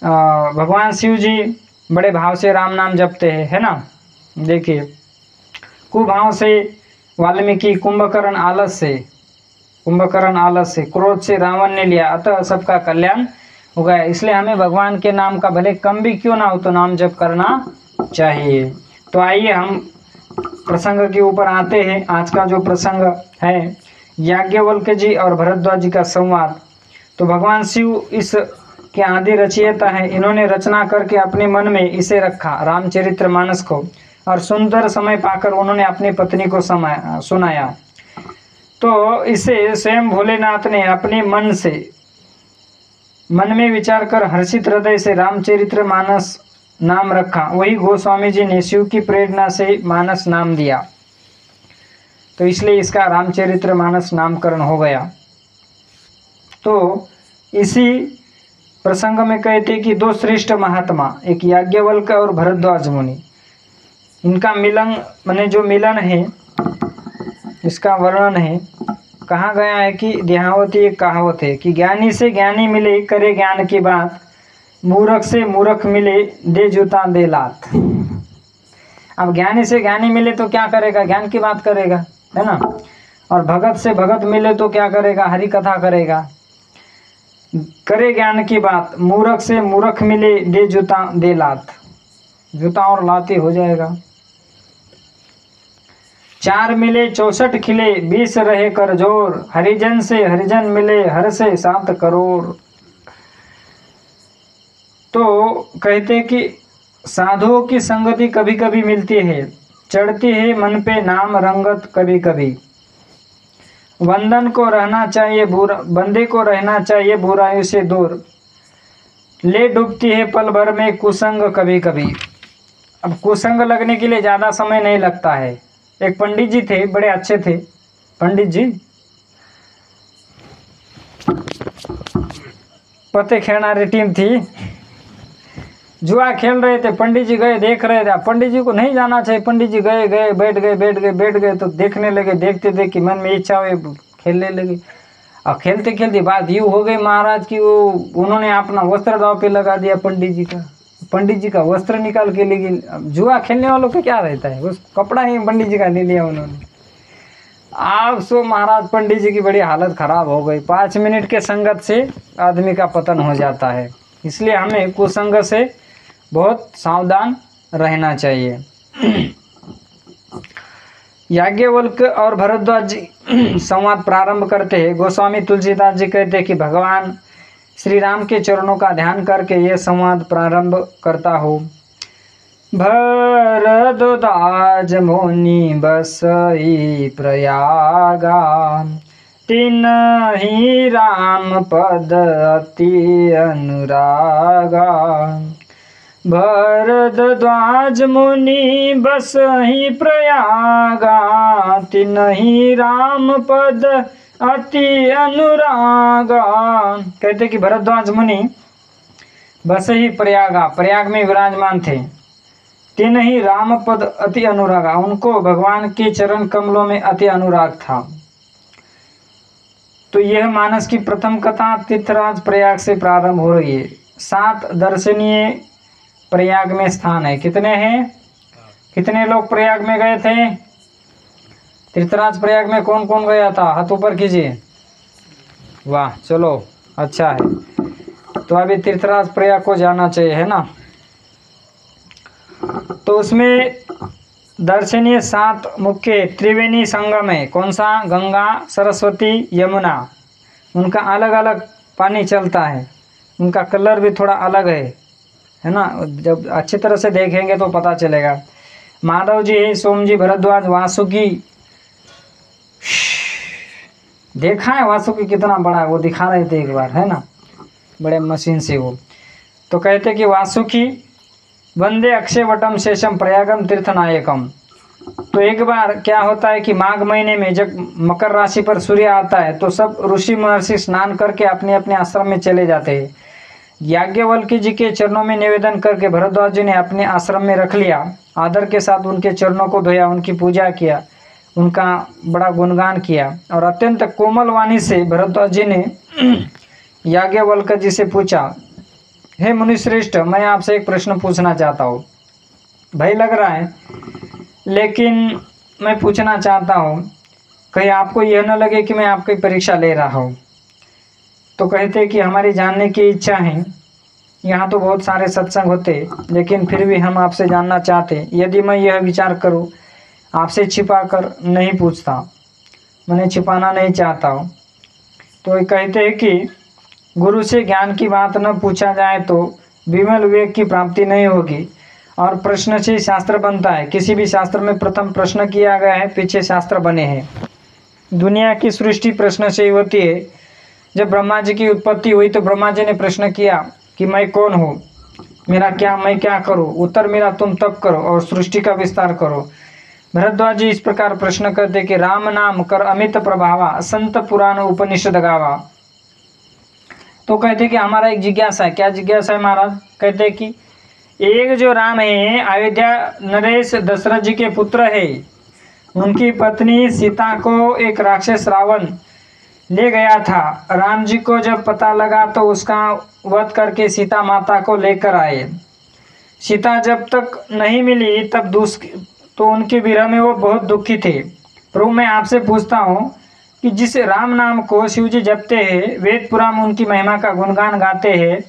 भगवान शिव जी बड़े भाव से राम नाम जपते हैं, है ना। देखिए, कुभाव से वाल्मीकि, कुंभकर्ण आलस से, क्रोध से रावण ने लिया, अतः सबका कल्याण हो गया। इसलिए हमें भगवान के नाम का भले कम भी क्यों ना हो तो नाम जप करना चाहिए। तो आइए हम प्रसंग के ऊपर आते हैं। आज का जो प्रसंग है, याज्ञवल्क्य जी और भरद्वाज जी का संवाद। तो भगवान शिव इस के आदि रचयिता हैं। इन्होंने रचना करके अपने मन में इसे रखा, रामचरितमानस को, और सुंदर समय पाकर उन्होंने अपनी पत्नी को सुनाया। तो इसे स्वयं भोलेनाथ ने अपने मन में विचार कर हर्षित हृदय से रामचरितमानस नाम रखा। वही गोस्वामी जी ने शिव की प्रेरणा से मानस नाम दिया। तो इसलिए इसका रामचरितमानस नामकरण हो गया। तो इसी प्रसंग में कहते कि 2 श्रेष्ठ महात्मा, एक याज्ञवल्क्य और भरद्वाज मुनि, इनका मिलन, माने जो मिलन है इसका वर्णन है। कहा गया है कि देहावती एक कहावत है कि ज्ञानी से ज्ञानी मिले, करे ज्ञान की बात, मूर्ख से मूर्ख मिले, दे जूता दे लात। अब ज्ञानी से ज्ञानी मिले तो क्या करेगा? ज्ञान की बात करेगा, है ना। और भगत से भगत मिले तो क्या करेगा? हरि कथा करेगा। करे ज्ञान की बात, मूर्ख से मूर्ख मिले, दे जूता दे लात, जूता और लाती हो जाएगा। 4 मिले 64 खिले, 20 रहे कर जोर, हरिजन से हरिजन मिले, हर से 7 करोड़। तो कहते कि साधुओं की संगति कभी कभी मिलती है, चढ़ती है मन पे नाम रंगत कभी कभी। बंदे को रहना चाहिए बुराई से दूर, ले डूबती है पल भर में कुसंग कभी कभी। अब कुसंग लगने के लिए ज़्यादा समय नहीं लगता है। एक पंडित जी थे, बड़े अच्छे थे पंडित जी, पते खेलना टीम थी। जुआ खेल रहे थे, पंडित जी गए देख रहे थे। पंडित जी को नहीं जाना चाहिए, पंडित जी गए बैठ गए तो देखने लगे। देखते देखते मन में इच्छा हुई, खेलने लगे। और खेलते खेलते बात यूँ हो गई महाराज की वो उन्होंने अपना वस्त्र दाव पे लगा दिया पंडित जी का। पंडित जी का वस्त्र निकाल के ले गए। अब जुआ खेलने वालों को क्या रहता है, उस कपड़ा ही पंडित जी का ले लिया उन्होंने। आप सो महाराज पंडित जी की बड़ी हालत खराब हो गई। 5 मिनट के संगत से आदमी का पतन हो जाता है। इसलिए हमें कुसंगत से बहुत सावधान रहना चाहिए। याज्ञवल्क और भरद्वाज जी संवाद प्रारंभ करते हैं। गोस्वामी तुलसीदास जी कहते हैं कि भगवान श्री राम के चरणों का ध्यान करके ये संवाद प्रारंभ करता हो। भरद्वाज मुनि बसई प्रयागा, तिन्हि राम पद अति अनुरागा। भरद्वाज मुनि बसहि प्रयागा, तिन्हि राम पद अति अनुरागा। कहते कि भरद्वाज मुनि बसहि प्रयागा, प्रयाग में विराजमान थे। तिन्हि राम पद अति अनुरागा, उनको भगवान के चरण कमलों में अति अनुराग था। तो यह मानस की प्रथम कथा तीर्थराज प्रयाग से प्रारंभ हो रही है। 7 दर्शनीय प्रयाग में स्थान है। कितने हैं? कितने लोग प्रयाग में गए थे? तीर्थराज प्रयाग में कौन कौन गया था? हाथ ऊपर कीजिए। वाह, चलो अच्छा है। तो अभी तीर्थराज प्रयाग को जाना चाहिए, है ना। तो उसमें दर्शनीय 7 मुख्य त्रिवेणी संगम है। कौन सा? गंगा, सरस्वती, यमुना। उनका अलग अलग पानी चलता है, उनका कलर भी थोड़ा अलग है ना। जब अच्छी तरह से देखेंगे तो पता चलेगा। माधव जी है, सोम जी, भरद्वाज, वासुकी। देखा है वासुकी कितना बड़ा है, वो दिखा रहे थे एक बार, है ना, बड़े मशीन से वो। तो कहते कि वासुकी वंदे अक्षय वटम शेषम प्रयागम तीर्थनायकम। तो एक बार क्या होता है कि माघ महीने में जब मकर राशि पर सूर्य आता है तो सब ऋषि महर्षि स्नान करके अपने अपने आश्रम में चले जाते हैं। याज्ञवल्क्य जी के चरणों में निवेदन करके भरद्वाज जी ने अपने आश्रम में रख लिया। आदर के साथ उनके चरणों को धोया, उनकी पूजा किया, उनका बड़ा गुणगान किया। और अत्यंत कोमल वाणी से भरद्वाज जी ने याज्ञवल्क्य जी से पूछा, हे मुनिश्रेष्ठ, मैं आपसे एक प्रश्न पूछना चाहता हूँ। भय लग रहा है लेकिन मैं पूछना चाहता हूँ, कहीं आपको यह न लगे कि मैं आपकी परीक्षा ले रहा हूँ। तो कहते कि हमारी जानने की इच्छा है। यहाँ तो बहुत सारे सत्संग होते, लेकिन फिर भी हम आपसे जानना चाहते। यदि मैं यह विचार करूँ आपसे छिपा कर नहीं पूछता, मैंने छिपाना नहीं चाहता हूँ। तो कहते हैं कि गुरु से ज्ञान की बात न पूछा जाए तो विमल विवेक की प्राप्ति नहीं होगी। और प्रश्न से शास्त्र बनता है। किसी भी शास्त्र में प्रथम प्रश्न किया गया है, पीछे शास्त्र बने हैं। दुनिया की सृष्टि प्रश्न से ही होती है। जब ब्रह्मा जी की उत्पत्ति हुई तो ब्रह्मा जी ने प्रश्न किया कि मैं कौन हूँ, मेरा क्या, मैं क्या करूँ? उत्तर मेरा तुम तप करो और सृष्टि का विस्तार करो। भरद्वाज जी इस प्रकार प्रश्न करते कि राम नाम कर अमित प्रभावा, संत पुराण उपनिषद गावा। तो कहते कि हमारा एक जिज्ञासा है। क्या जिज्ञासा है महाराज? कहते कि एक जो राम है, अयोध्या नरेश दशरथ जी के पुत्र है, उनकी पत्नी सीता को एक राक्षस रावण ले गया था। राम जी को जब पता लगा तो उसका वध करके सीता माता को लेकर आए। सीता जब तक नहीं मिली तब तो उनके विरह में वो बहुत दुखी थे। प्रभु, मैं आपसे पूछता हूँ कि जिस राम नाम को शिव जी जपते हैं, वेद पुराण उनकी महिमा का गुणगान गाते हैं,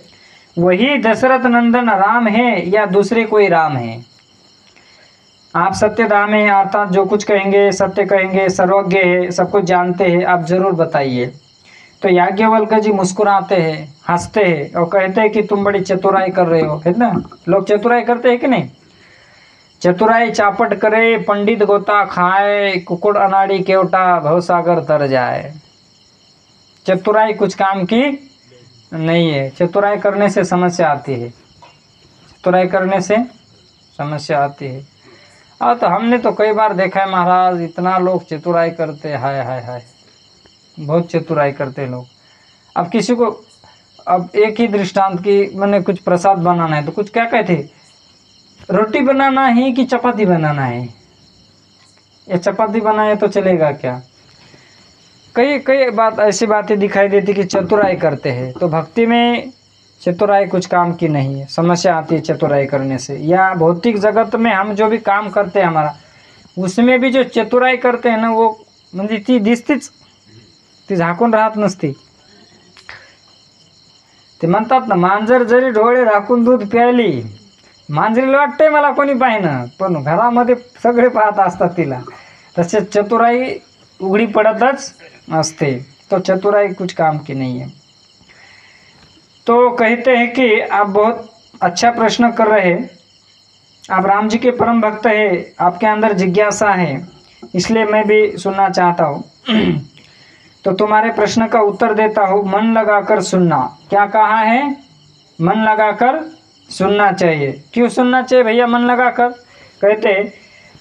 वही दशरथ नंदन राम है या दूसरे कोई राम है? आप सत्य धाम है, अर्थात जो कुछ कहेंगे सत्य कहेंगे, सर्वज्ञ है, सब कुछ जानते हैं, आप जरूर बताइए। तो याज्ञवल्क्य जी मुस्कुराते हैं, हंसते हैं और कहते हैं कि तुम बड़ी चतुराई कर रहे हो, है ना। लोग चतुराई करते हैं कि नहीं? चतुराई चापट करे, पंडित गोता खाए, कुकुड़ अनाड़ी केवटा भवसागर तर जाए। चतुराई कुछ काम की नहीं है। चतुराई करने से समस्या आती है, चतुराई करने से समस्या आती है। और तो हमने तो कई बार देखा है महाराज, इतना लोग चतुराई करते, हाय हाय हाय, बहुत चतुराई करते लोग। अब किसी को अब एक ही दृष्टांत की मैंने कुछ प्रसाद बनाना है तो कुछ क्या कहते, रोटी बनाना है कि चपाती बनाना है, या चपाती बनाए तो चलेगा क्या। कई कई बात ऐसी बातें दिखाई देती कि चतुराई करते हैं, तो भक्ति में चतुराई कुछ काम की नहीं है, समस्या आती है चतुराई करने से। या भौतिक जगत में हम जो भी काम करते हैं हमारा, उसमें भी जो चतुराई करते हैं ना, वो म्हणजे ती दिसतीच, ती झाकून राहत नसती। ते म्हणतात ना, मांजर जरी डोळे झाकून दूध प्यायली, मांजरीला वाटतंय मला कोणी पाहिनं, पण घरामध्ये सगळे पाहत असतात तिला। तसे चतुराई उघडी पडतच असते, तो चतुराई कुछ काम की नहीं है। तो कहते हैं कि आप बहुत अच्छा प्रश्न कर रहे हैं, आप राम जी के परम भक्त हैं, आपके अंदर जिज्ञासा है, इसलिए मैं भी सुनना चाहता हूँ। तो तुम्हारे प्रश्न का उत्तर देता हूँ। मन लगाकर सुनना, क्या कहा है, मन लगाकर सुनना चाहिए। क्यों सुनना चाहिए भैया मन लगाकर, कहते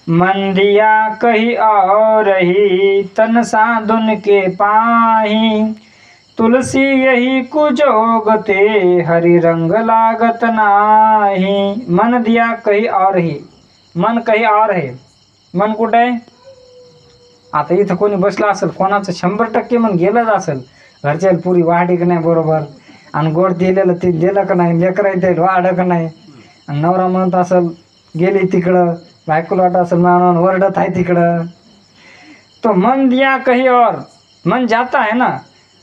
मन दिया कही और ही, तन साधुन के पाही, तुलसी यही कुजोगते, हरि रंग लागत नाही। मन दिया कही और ही, मन कही और है, मन कुठे आहे, आता इथं कोणी बसला असेल, कोणाचं 100% मन गेलंच असेल, घरच्या पुरी वाढी का नाही बरोबर, आणि गोड दिलेलं ते दिलं का नाही, लेकरं ते वाढ का नाही, आणि नवरा म्हणत असेल गेली तिकडं, बायकोला वाटत असेल म्हणून वरडत आहे तिकडं। तो मन दिया कही और, मन जाता है ना,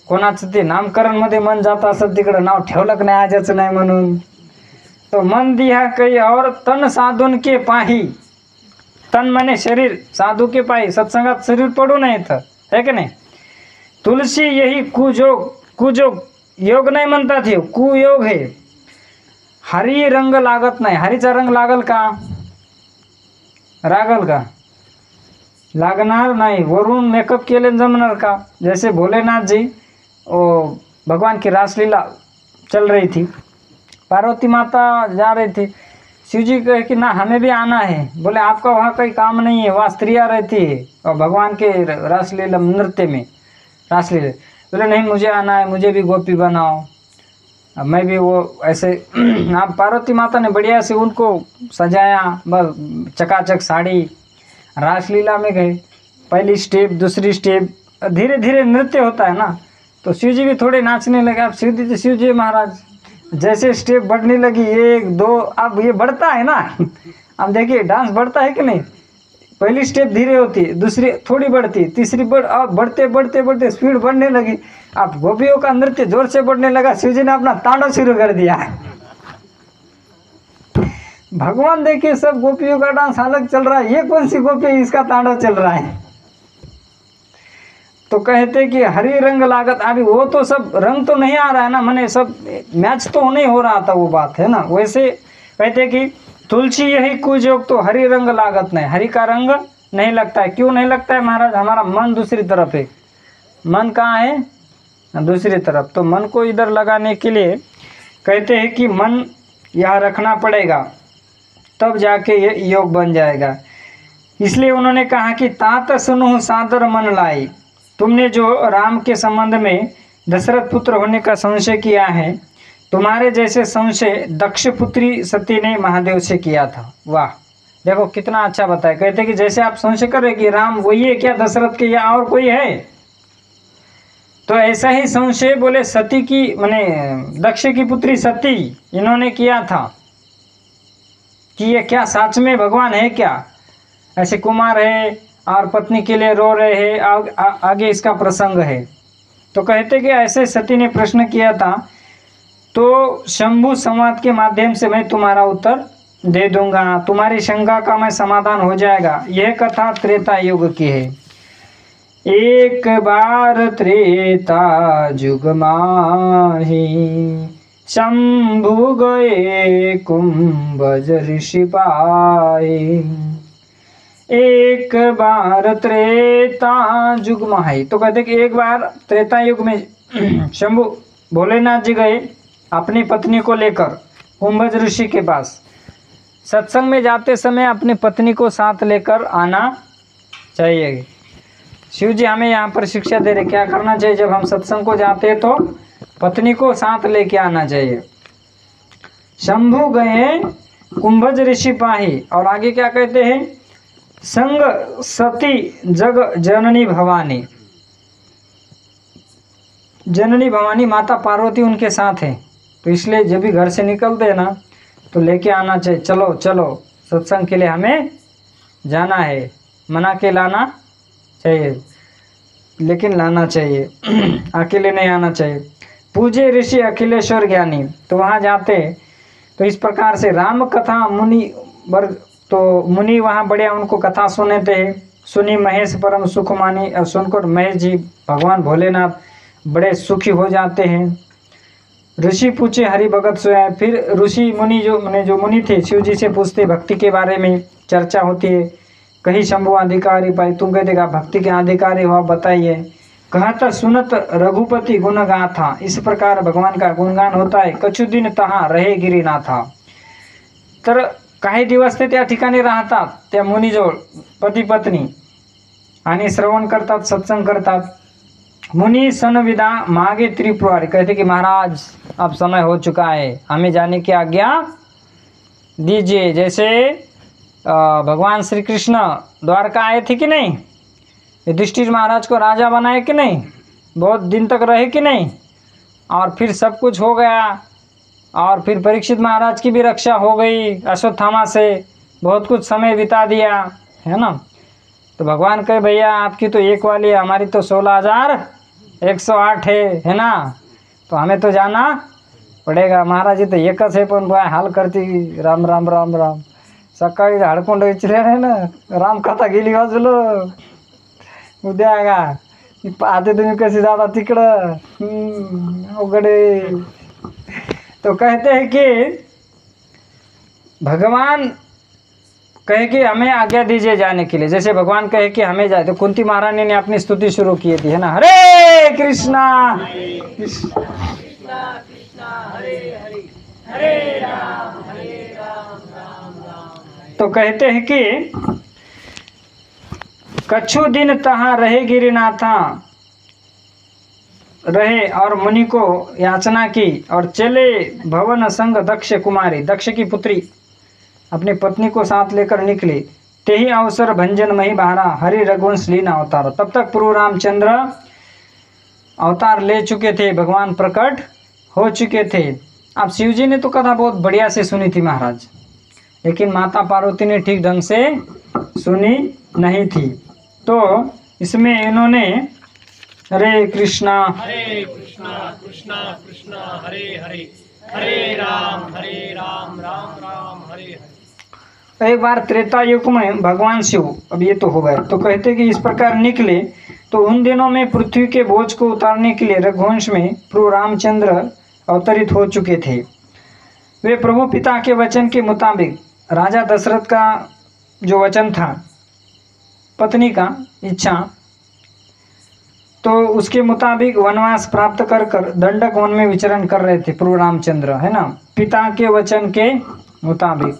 कोणाचं ते नामकरणमध्ये मन जात असेल तिकडं, नाव ठेवलं का नाही आजाचं नाही म्हणून। तो मन दिया कही और, तन साधून के पाही, तन माने शरीर, साधू के पाही, सत्संगात शरीर पडू नये इथं, है की नाही। तुलसी यही कुजोग, कुजोग योग नाही म्हणतात, हे कुयोग है। हरी रंग लागत नाही, हरीचा रंग लागल का, रागल का, लागणार नाही, वरून मेकअप केले जमणार का। जैसे भोलेनाथ जी, ओ भगवान की रासलीला चल रही थी, पार्वती माता जा रही थी, शिव जी कहे कि ना हमें भी आना है, बोले आपका वहाँ कोई काम नहीं है, वहाँ स्त्रियाँ रहती है और भगवान के रासलीला नृत्य में, रासलीला, बोले नहीं मुझे आना है, मुझे भी गोपी बनाओ। अब मैं भी वो ऐसे आप पार्वती माता ने बढ़िया से उनको सजाया, बस चकाचक साड़ी, रासलीला में गए, पहली स्टेप दूसरी स्टेप, धीरे धीरे नृत्य होता है ना, तो शिव जी भी थोड़े नाचने लगे। अब शिव जी महाराज जैसे स्टेप बढ़ने लगी, 1 2, अब ये बढ़ता है ना, अब देखिए डांस बढ़ता है कि नहीं, पहली स्टेप धीरे होती, दूसरी थोड़ी बढ़ती, तीसरी अब बढ़ते बढ़ते बढ़ते स्पीड बढ़ने लगी। अब गोपियों का नृत्य जोर से बढ़ने लगा, शिव जी ने अपना तांडव शुरू कर दिया। भगवान देखिए सब गोपियों का डांस अलग चल रहा है, ये कौन सी गोपी है, इसका तांडव चल रहा है। तो कहते कि हरी रंग लागत, अभी वो तो सब रंग तो नहीं आ रहा है ना, मैंने सब मैच तो नहीं हो रहा था, वो बात है ना। वैसे कहते कि तुलसी यही कुजोग, तो हरी रंग लागत नहीं, हरी का रंग नहीं लगता है। क्यों नहीं लगता है महाराज, हमारा मन दूसरी तरफ है, मन कहाँ है, दूसरी तरफ। तो मन को इधर लगाने के लिए कहते हैं कि मन यहाँ रखना पड़ेगा, तब जाके ये योग बन जाएगा। इसलिए उन्होंने कहा कि तात सुनु सादर मन लाई, तुमने जो राम के संबंध में दशरथ पुत्र होने का संशय किया है, तुम्हारे जैसे संशय दक्ष पुत्री सती ने महादेव से किया था। वाह, देखो कितना अच्छा बताया। कहते कि जैसे आप संशय कर रहे कि राम वही है क्या दशरथ के, या और कोई है, तो ऐसा ही संशय बोले सती की, माने दक्ष की पुत्री सती, इन्होंने किया था कि ये क्या सच में भगवान है क्या। ऐसे कुमार है और पत्नी के लिए रो रहे हैं, आगे इसका प्रसंग है। तो कहते कि ऐसे सती ने प्रश्न किया था, तो शंभु संवाद के माध्यम से मैं तुम्हारा उत्तर दे दूंगा, तुम्हारी शंका का मैं समाधान हो जाएगा। यह कथा त्रेता युग की है। एक बार त्रेता युग माही, शंभु गए कुंभज ऋषि पाए। एक बार त्रेता युग माही, तो कहते कि एक बार त्रेता युग में शंभु भोलेनाथ जी गए अपनी पत्नी को लेकर कुंभज ऋषि के पास। सत्संग में जाते समय अपनी पत्नी को साथ लेकर आना चाहिए। शिव जी हमें यहाँ पर शिक्षा दे रहे क्या करना चाहिए। जब हम सत्संग को जाते हैं तो पत्नी को साथ लेके आना चाहिए। शंभु गए कुंभज ऋषि पाही, और आगे क्या कहते हैं, संग सती जग जननी भवानी। जननी भवानी माता पार्वती उनके साथ है, तो इसलिए जब भी घर से निकलते हैं ना तो लेके आना चाहिए। चलो चलो सत्संग के लिए हमें जाना है, मना के लाना चाहिए, लेकिन लाना चाहिए अकेले नहीं आना चाहिए। पूजे ऋषि अखिलेश्वर ज्ञानी, तो वहाँ जाते तो इस प्रकार से राम कथा मुनि वर्ग, तो मुनि वहाँ बढ़िया उनको कथा सुनते हैं। सुनी महेश परम सुख मानी, और सुनकर महेश जी भगवान भोलेनाथ बड़े सुखी हो जाते हैं। ऋषि पूछे हरि भगत सोया, फिर ऋषि मुनि जो मुनि थे शिव जी से पूछते भक्ति के बारे में, चर्चा होती है। कहीं शंभु अधिकारी पाई, तुम कहते का भक्ति के अधिकारी हो, बताइए। कहत सुनत रघुपति गुण गाथा, इस प्रकार भगवान का गुणगान होता है। कछु दिन तहा रहे गिरीनाथा, तर काही दिवस ते त्या ठिकाणी राहतात त्या मुनीजवळ पती पत्नी, आणि श्रवण करतात, सत्संग करतात। मुनि सनविदा मागे त्रिपुरारी, कहते कि महाराज अब समय हो चुका है, हमें जाने की आज्ञा दीजिए। जैसे भगवान श्री कृष्ण द्वारका आए थे कि नहीं, युधिष्ठिर महाराज को राजा बनाए कि नहीं, बहुत दिन तक रहे कि नहीं, और फिर सब कुछ हो गया, और फिर परीक्षित महाराज की भी रक्षा हो गई अश्वत्थामा से, बहुत कुछ समय बिता दिया है ना। तो भगवान कहे भैया आपकी तो एक वाली है, हमारी तो 16,108 है ना, तो हमें तो जाना पड़ेगा। महाराज जी तो एकच है, पण हाल करती राम राम राम राम, सकाळी हडकुंड विचारले ना राम कथा गेली बाजूला, उद्या का पाहते तुम्ही कशी जाता तिकडं, अवघडे। तो कहते हैं कि भगवान कहे कि हमें आज्ञा दीजिए जाने के लिए। जैसे भगवान कहे कि हमें जाए, तो कुंती महारानी ने अपनी स्तुति शुरू की थी, है ना, हरे कृष्णा कृष्णा कृष्णा हरे हरे, हरे राम राम राम। तो कहते हैं कि कछु दिन तहाँ रहे गिरिनाथा, रहे और मुनि को याचना की, और चले भवन संग दक्ष कुमारी, दक्ष की पुत्री अपनी पत्नी को साथ लेकर निकले। ते ही अवसर भंजन मही बहारा, हरि रघुवंश लीना अवतार। तब तक प्रभु रामचंद्र अवतार ले चुके थे, भगवान प्रकट हो चुके थे। अब शिव जी ने तो कथा बहुत बढ़िया से सुनी थी महाराज, लेकिन माता पार्वती ने ठीक ढंग से सुनी नहीं थी। तो इसमें इन्होंने हरे कृष्णा कृष्णा कृष्णा हरे हरे, हरे राम राम राम हरे हरे। एक बार त्रेता युग में भगवान शिव, अब ये तो हो गए, तो कहते कि इस प्रकार निकले। तो उन दिनों में पृथ्वी के बोझ को उतारने के लिए रघुवंश में प्रभु रामचंद्र अवतरित हो चुके थे। वे प्रभु पिता के वचन के मुताबिक, राजा दशरथ का जो वचन था, पत्नी का इच्छा, तो उसके मुताबिक वनवास प्राप्त कर दंडक वन में विचरण कर रहे थे प्रभु रामचंद्र, है ना, पिता के वचन के मुताबिक।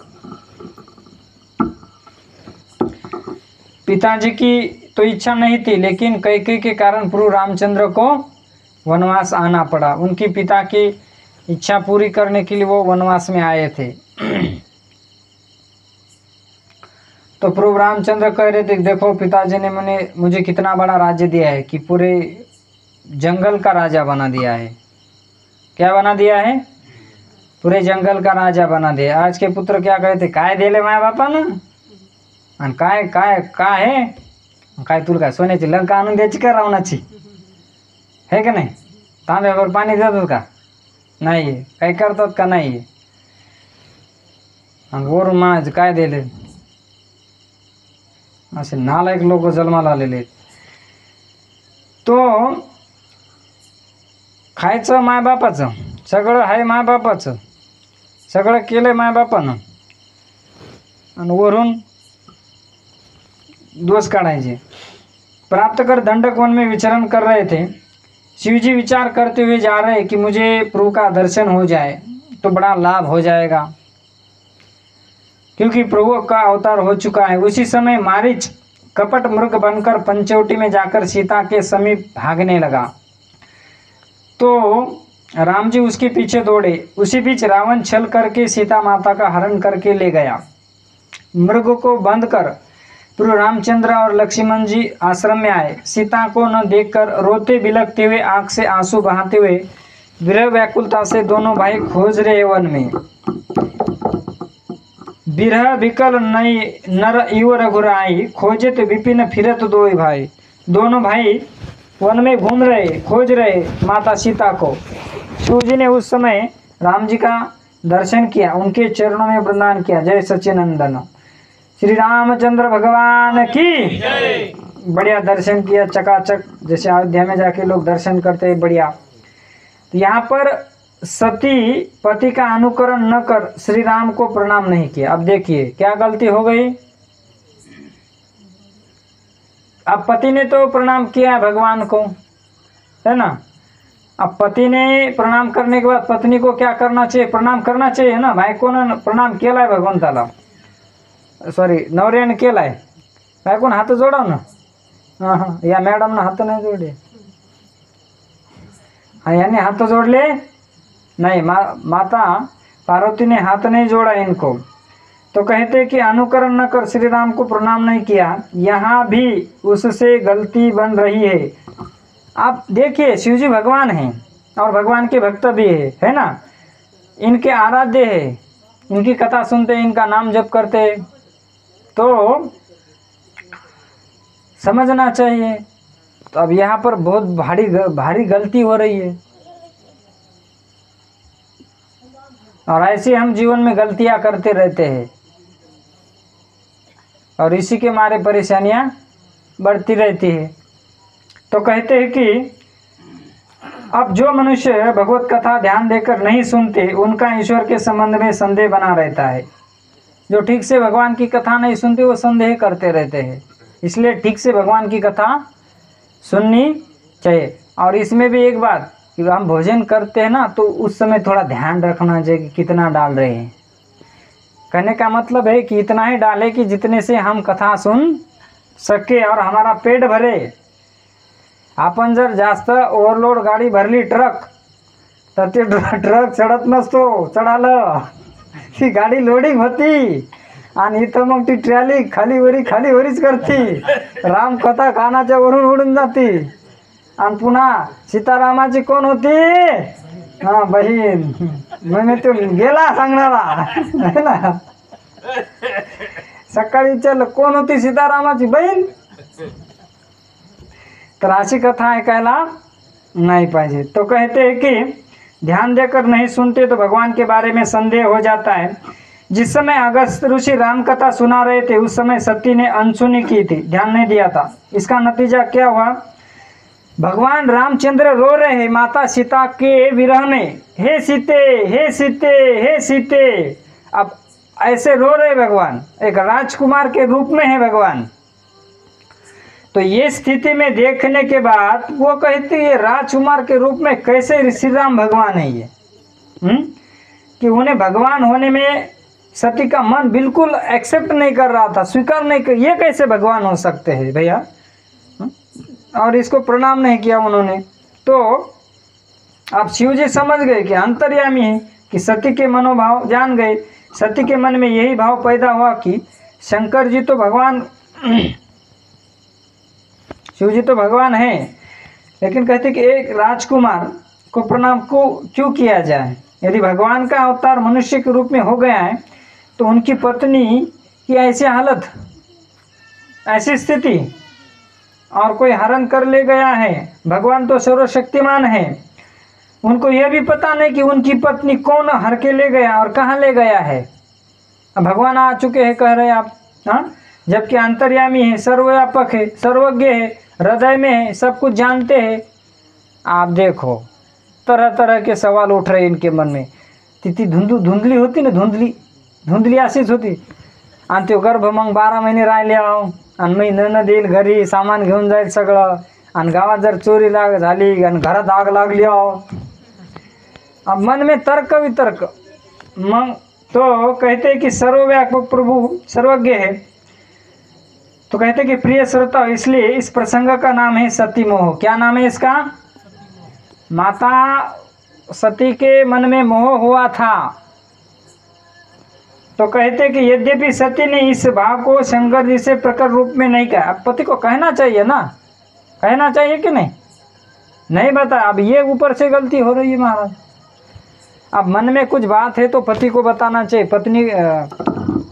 पिताजी की तो इच्छा नहीं थी, लेकिन कैकेयी के कारण प्रभु रामचंद्र को वनवास आना पड़ा। उनकी पिता की इच्छा पूरी करने के लिए वो वनवास में आए थे। तो प्रभु रामचंद्र कह रहे थे, देखो पिताजी ने मुझे कितना बड़ा राज्य दिया है कि पूरे जंगल का राजा बना दिया है। क्या बना दिया है? पूरे जंगल का राजा बना दिया। आज के पुत्र क्या कहते, काय दिले माया बापा ना, आणि काय काय काय आहे, काय तुला काय सोन्याची लंका आणून द्यायची का रावणाची, है का नाही? तांब्यावर पाणी देतात का? नाही. काय करतात का? नाही. आणि वरून म्हणायचं काय दिले. असे नालायक लोक जन्माला आलेले आहेत. तो खायचं मायबापाचं, सगळं आहे मायबापाचं, सगळं केलंय मायबापानं, आणि वरून दोष काढ़ाइए। प्राप्त कर दंडक वन में विचरण कर रहे थे। शिवजी विचार करते हुए जा रहे कि मुझे प्रभु का दर्शन हो जाए तो बड़ा लाभ हो जाएगा, क्योंकि प्रभु का अवतार हो चुका है। उसी समय मारीच कपट मृग बनकर पंचवटी में जाकर सीता के समीप भागने लगा। तो राम जी उसके पीछे दौड़े। उसी बीच रावण छल करके सीता माता का हरण करके ले गया। मृग को बंद कर प्रभु रामचंद्र और लक्ष्मण जी आश्रम में आए। सीता को न देखकर रोते बिलखते हुए आंख से आंसू बहाते हुए विरह व्याकुलता से दोनों भाई खोज रहे वन में। बिरह बिकल नई नर युव रघुराई, खोजत विपिन फिरत दोई भाई। दोनों भाई वन में घूम रहे, खोज रहे माता सीता को। शिव जी ने उस समय राम जी का दर्शन किया, उनके चरणों में वंदन किया। जय सच्चिनंदन श्री रामचंद्र भगवान की बढ़िया दर्शन किया चकाचक, जैसे अयोध्या में जाके लोग दर्शन करते हैं बढ़िया। तो यहाँ पर सती पति का अनुकरण न कर श्री राम को प्रणाम नहीं किया। अब देखिए क्या गलती हो गई। अब पति ने तो प्रणाम किया भगवान को, है ना। अब पति ने प्रणाम करने के बाद पत्नी को क्या करना चाहिए, प्रणाम करना चाहिए ना। भाई को प्रणाम केलाय भगवंताला, सॉरी नवऱ्याने केलाय, बायकोन हात जोडाव ना। हां या मॅडमने हात नाही जोडले, हाँ यानी हाथ जोड़ले नहीं, माता पार्वती ने हाथ नहीं जोड़ा इनको। तो कहते कि अनुकरण न कर श्री राम को प्रणाम नहीं किया। यहाँ भी उससे गलती बन रही है। आप देखिए शिव जी भगवान हैं और भगवान के भक्त भी है ना, इनके आराध्य है, इनकी कथा सुनते, इनका नाम जप करते, तो समझना चाहिए। तो अब यहाँ पर बहुत भारी गलती हो रही है, और ऐसे हम जीवन में गलतियाँ करते रहते हैं और इसी के मारे परेशानियाँ बढ़ती रहती है। तो कहते हैं कि अब जो मनुष्य भगवत कथा ध्यान देकर नहीं सुनते, उनका ईश्वर के संबंध में संदेह बना रहता है। जो ठीक से भगवान की कथा नहीं सुनते वो संदेह करते रहते हैं। इसलिए ठीक से भगवान की कथा सुननी चाहिए। और इसमें भी एक बात कि हम भोजन करते हैं ना, तो उस समय थोड़ा ध्यान रखना चाहिए कि कितना डाल रहे हैं। कहने का मतलब है कि इतना ही डालें कि जितने से हम कथा सुन सके और हमारा पेट भरे। आपण जर जास्त ओव्हरलोड गाडी भरली ट्रक, तर ते ट्रक चढत नसतो, चढालं ती गाडी लोडिंग होती आणि इथं मग ती ट्रॅली खालीवरीच करती, रामकथा कानाच्या वरून उडून जाती। आणि पुन्हा सीतारामाची कोण होती, हां बहीण, म्हणजे तो गेला सांगणारा है ना। सकाळी विचारलं कोण होती, सीतारामाची बहीण। तर अशी कथा ऐकायला नहीं पाहिजे। तो कहते हैं कि ध्यान देकर नहीं सुनते तो भगवान के बारे में संदेह हो जाता है। जिस समय अगस्त ऋषि राम कथा सुना रहे थे, उस समय सती ने अनसुनी की थी, ध्यान नहीं दिया था। इसका नतीजा क्या हुआ, भगवान रामचंद्र रो रहे हैं माता सीता के विरह में, हे सीते हे सीते हे सीते। अब ऐसे रो रहे भगवान, एक राजकुमार के रूप में है भगवान। तो ये स्थिति में देखने के बाद वो कहते हैं राजकुमार के रूप में कैसे श्री राम भगवान है ये, कि उन्हें भगवान होने में सती का मन बिल्कुल एक्सेप्ट नहीं कर रहा था, स्वीकार नहीं कर, ये कैसे भगवान हो सकते हैं भैया। और इसको प्रणाम नहीं किया उन्होंने। तो अब शिव जी समझ गए कि अंतर्यामी है, कि सती के मनोभाव जान गए। सती के मन में यही भाव पैदा हुआ कि शंकर जी तो भगवान, शिव जी तो भगवान है, लेकिन कहते कि एक राजकुमार को प्रणाम को क्यों किया जाए। यदि भगवान का अवतार मनुष्य के रूप में हो गया है, तो उनकी पत्नी की ऐसी हालत, ऐसी स्थिति, और कोई हरण कर ले गया है। भगवान तो सर्वशक्तिमान है, उनको यह भी पता नहीं कि उनकी पत्नी कौन हर के ले गया और कहाँ ले गया है। अब भगवान आ चुके हैं कह रहे आप, हाँ, जबकि अंतर्यामी है, सर्वव्यापक है, सर्वज्ञ है, हृदय में है, सब कुछ जानते हैं। आप देखो तरह तरह के सवाल उठ रहे इनके मन में। तिथी धुंदली होती ना, धुंदली अशीच होती। आणि तो गर्भ मग 12 महिने राहिले आणि मी नणंद येईल घरी, सामान घेऊन जाईल सगळं, आणि गावात जर चोरी झाली आणि घरात आग लागली, अब मन में तर्क वितर्क। मग तो कहते कि सर्वव्यापक प्रभु सर्वज्ञ है। तो कहते कि प्रिय श्रोता, इसलिए इस प्रसंग का नाम है सती मोह। क्या नाम है इसका, माता सती के मन में मोह हुआ था। तो कहते कि यद्यपि सती ने इस भाव को शंकर जी से प्रकट रूप में नहीं कहा। अब पति को कहना चाहिए ना, कहना चाहिए कि नहीं, नहीं बता। अब ये ऊपर से गलती हो रही है महाराज। अब मन में कुछ बात है तो पति को बताना चाहिए।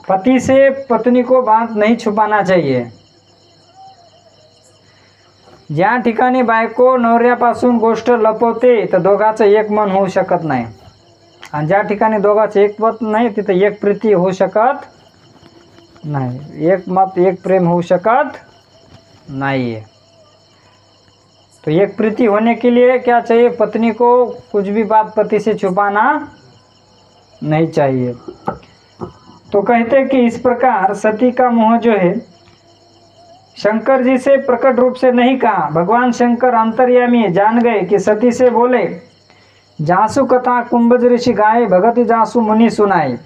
पति से पत्नी को बात नहीं छुपाना चाहिए। ज्या ठिकाणी बायको नवऱ्यापासून गोष्ट लपवते तर दोघांचं एक मन होऊ शकत नाही, आणि ज्या ठिकाणी दोघांचं एक मत नाही तिथे एक प्रीती होऊ शकत नाही, एक मत एक प्रेम होऊ शकत नहीं है। तो एक प्रीति होने के लिए क्या चाहिए? पत्नी को कुछ भी बात पति से छुपाना नहीं चाहिए। तो कहते कि इस प्रकार सती का मोह जो है शंकर जी से प्रकट रूप से नहीं कहा। भगवान शंकर अंतर्यामी जान गए कि सती से बोले, जासु कथा कुंभज ऋषि गाए, भगति जासु मुनि सुनाए।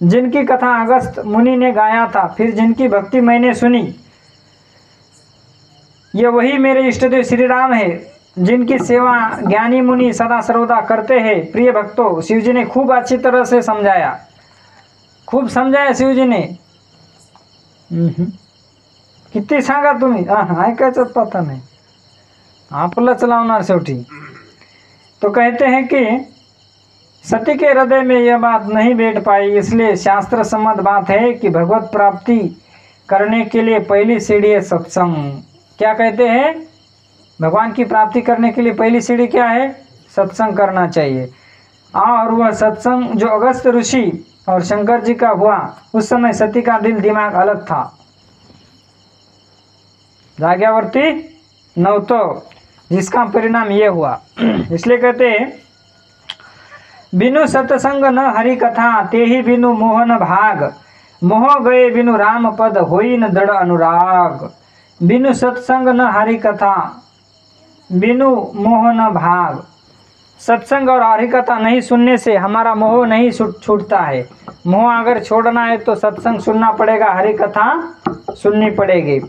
जिनकी कथा अगस्त मुनि ने गाया था, फिर जिनकी भक्ति मैंने सुनी, ये वही मेरे इष्टदेव श्री राम है, जिनकी सेवा ज्ञानी मुनि सदा सर्वदा करते हैं। प्रिय भक्तों, शिव जी ने खूब अच्छी तरह से समझाया, खूप समजाया शिव जी ने। किती सांगा तुम्ही, ऐकायचं पता नाही, आपलंच लावणार शेवटी। तो कहते हैं कि सती के हृदय में यह बात नहीं बैठ पाई, इसलिए शास्त्र सम्मत बात है कि भगवत प्राप्ति करने के लिए पहली सीढ़ी है सत्संग। क्या कहते हैं? भगवान की प्राप्ति करने के लिए पहली सीढ़ी क्या है? सत्संग करना चाहिए। और वह सत्संग जो अगस्त ऋषि और शंकर जी का हुआ, उस समय सती का दिल दिमाग अलग था, जाग्यावरती नव्हतं, जिसका परिणाम ये हुआ। इसलिए कहते हैं, बिनु सत्संग न हरि कथा, ते ही बिनु मोहन भाग, मोह गए बिनु राम पद, होई न दृढ़ अनुराग। बिनु सत्संग न हरि कथा, बिनु मोह न भाग। सत्संग और हरि कथा नहीं सुनने से हमारा मोह नहीं छूटता है। मोह अगर छोड़ना है तो सत्संग सुनना पड़ेगा, हरि कथा सुननी पड़ेगी।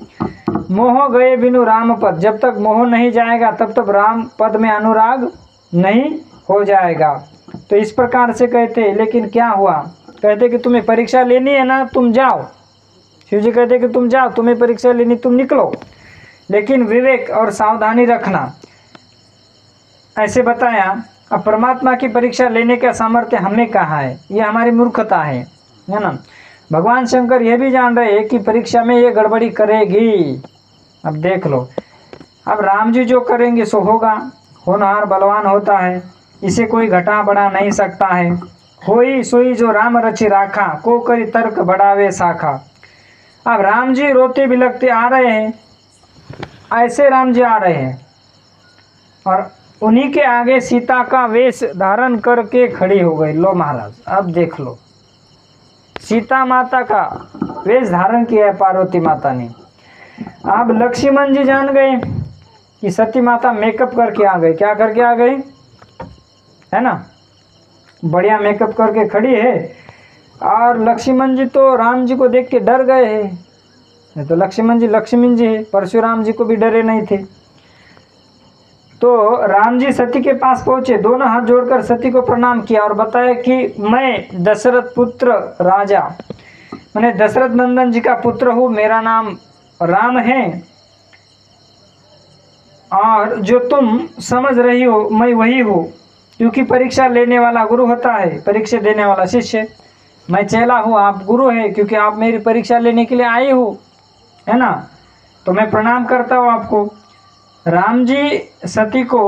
मोह गए बिनु राम पद, जब तक मोह नहीं जाएगा तब तक राम पद में अनुराग नहीं हो जाएगा। तो इस प्रकार से कहते। लेकिन क्या हुआ? कहते कि तुम्हें परीक्षा लेनी है ना, तुम जाओ। शिव जी कहते कि तुम जाओ, तुम्हें परीक्षा लेनी, तुम निकलो, लेकिन विवेक और सावधानी रखना, ऐसे बताया। अब परमात्मा की परीक्षा लेने का सामर्थ्य हमें कहाँ है? ये हमारी मूर्खता है ना। भगवान शंकर ये भी जान रहे हैं कि परीक्षा में ये गड़बड़ी करेगी। अब देख लो, अब राम जी जो करेंगे सो होगा। होनहार बलवान होता है, इसे कोई घटा बढ़ा नहीं सकता है। होई सोई जो राम रचि राखा, को करी तर्क बढ़ावे शाखा। अब राम जी रोते बिलखते आ रहे हैं, ऐसे राम जी आ रहे हैं, और उन्हीं के आगे सीता का वेश धारण करके खड़ी हो गई। लो महाराज, अब देख लो, सीता माता का वेश धारण किया है पार्वती माता ने। अब लक्ष्मण जी जान गए कि सती माता मेकअप करके आ गई। क्या करके आ गई है ना? बढ़िया मेकअप करके खड़ी है। और लक्ष्मण जी तो राम जी को देख के डर गए हैं। तो लक्ष्मण जी है, परशुराम जी को भी डरे नहीं थे। तो राम जी सती के पास पहुंचे, दोनों हाथ जोड़कर सती को प्रणाम किया और बताया कि मैं दशरथ पुत्र राजा, मैंने दशरथ नंदन जी का पुत्र हूँ, मेरा नाम राम है, और जो तुम समझ रही हो मैं वही हूँ। क्योंकि परीक्षा लेने वाला गुरु होता है, परीक्षा देने वाला शिष्य। मैं चेला हूँ, आप गुरु है, क्योंकि आप मेरी परीक्षा लेने के लिए आए हो, है ना। तो मैं प्रणाम करता हूँ आपको। राम जी सती को,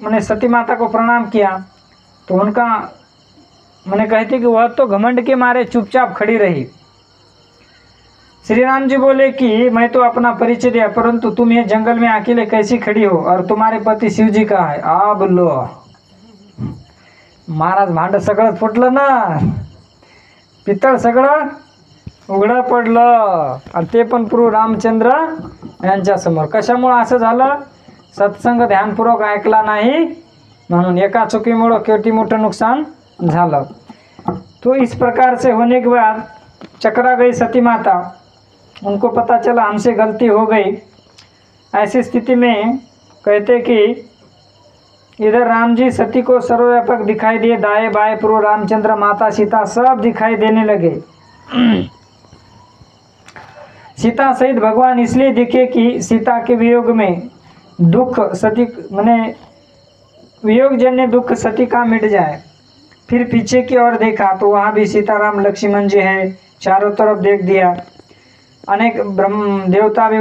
मैंने सती माता को प्रणाम किया, तो उनका मैंने कहती कि वह तो घमंड के मारे चुपचाप खड़ी रही। श्री राम जी बोले कि मैं तो अपना परिचय दिया, परंतु तुम ये जंगल में अकेले कैसी खड़ी हो, और तुम्हारे पति शिव जी का है। अब लो महाराज, भांड सगळं फुटलं ना, पितळ सगळं उघडं पडलं, आणि ते पण प्रभू रामचंद्र यांच्यासमोर। कशामुळं असं झालं? सत्संग ध्यानपूर्वक ऐकला नाही म्हणून, एका चुकीमुळं किती मोठं नुकसान झालं। तो इस प्रकार से होने के बाद चकरा गई सती माता, उनको पता चला हमसे गलती हो गई। ऐसी स्थिति में कहते कि इधर राम जी सती को सर्वव्यापक दिखाई दिए, दाएं बाएं पूर्व रामचंद्र माता सीता सब दिखाई देने लगे। सीता सहित भगवान इसलिए दिखे कि सीता के वियोग में दुख सती माने वियोग जन्य दुख सती का मिट जाए। फिर पीछे की ओर देखा तो वहाँ भी सीताराम लक्ष्मण जी है, चारों तरफ देख दिया। अनेक ब्रह्म देवता भी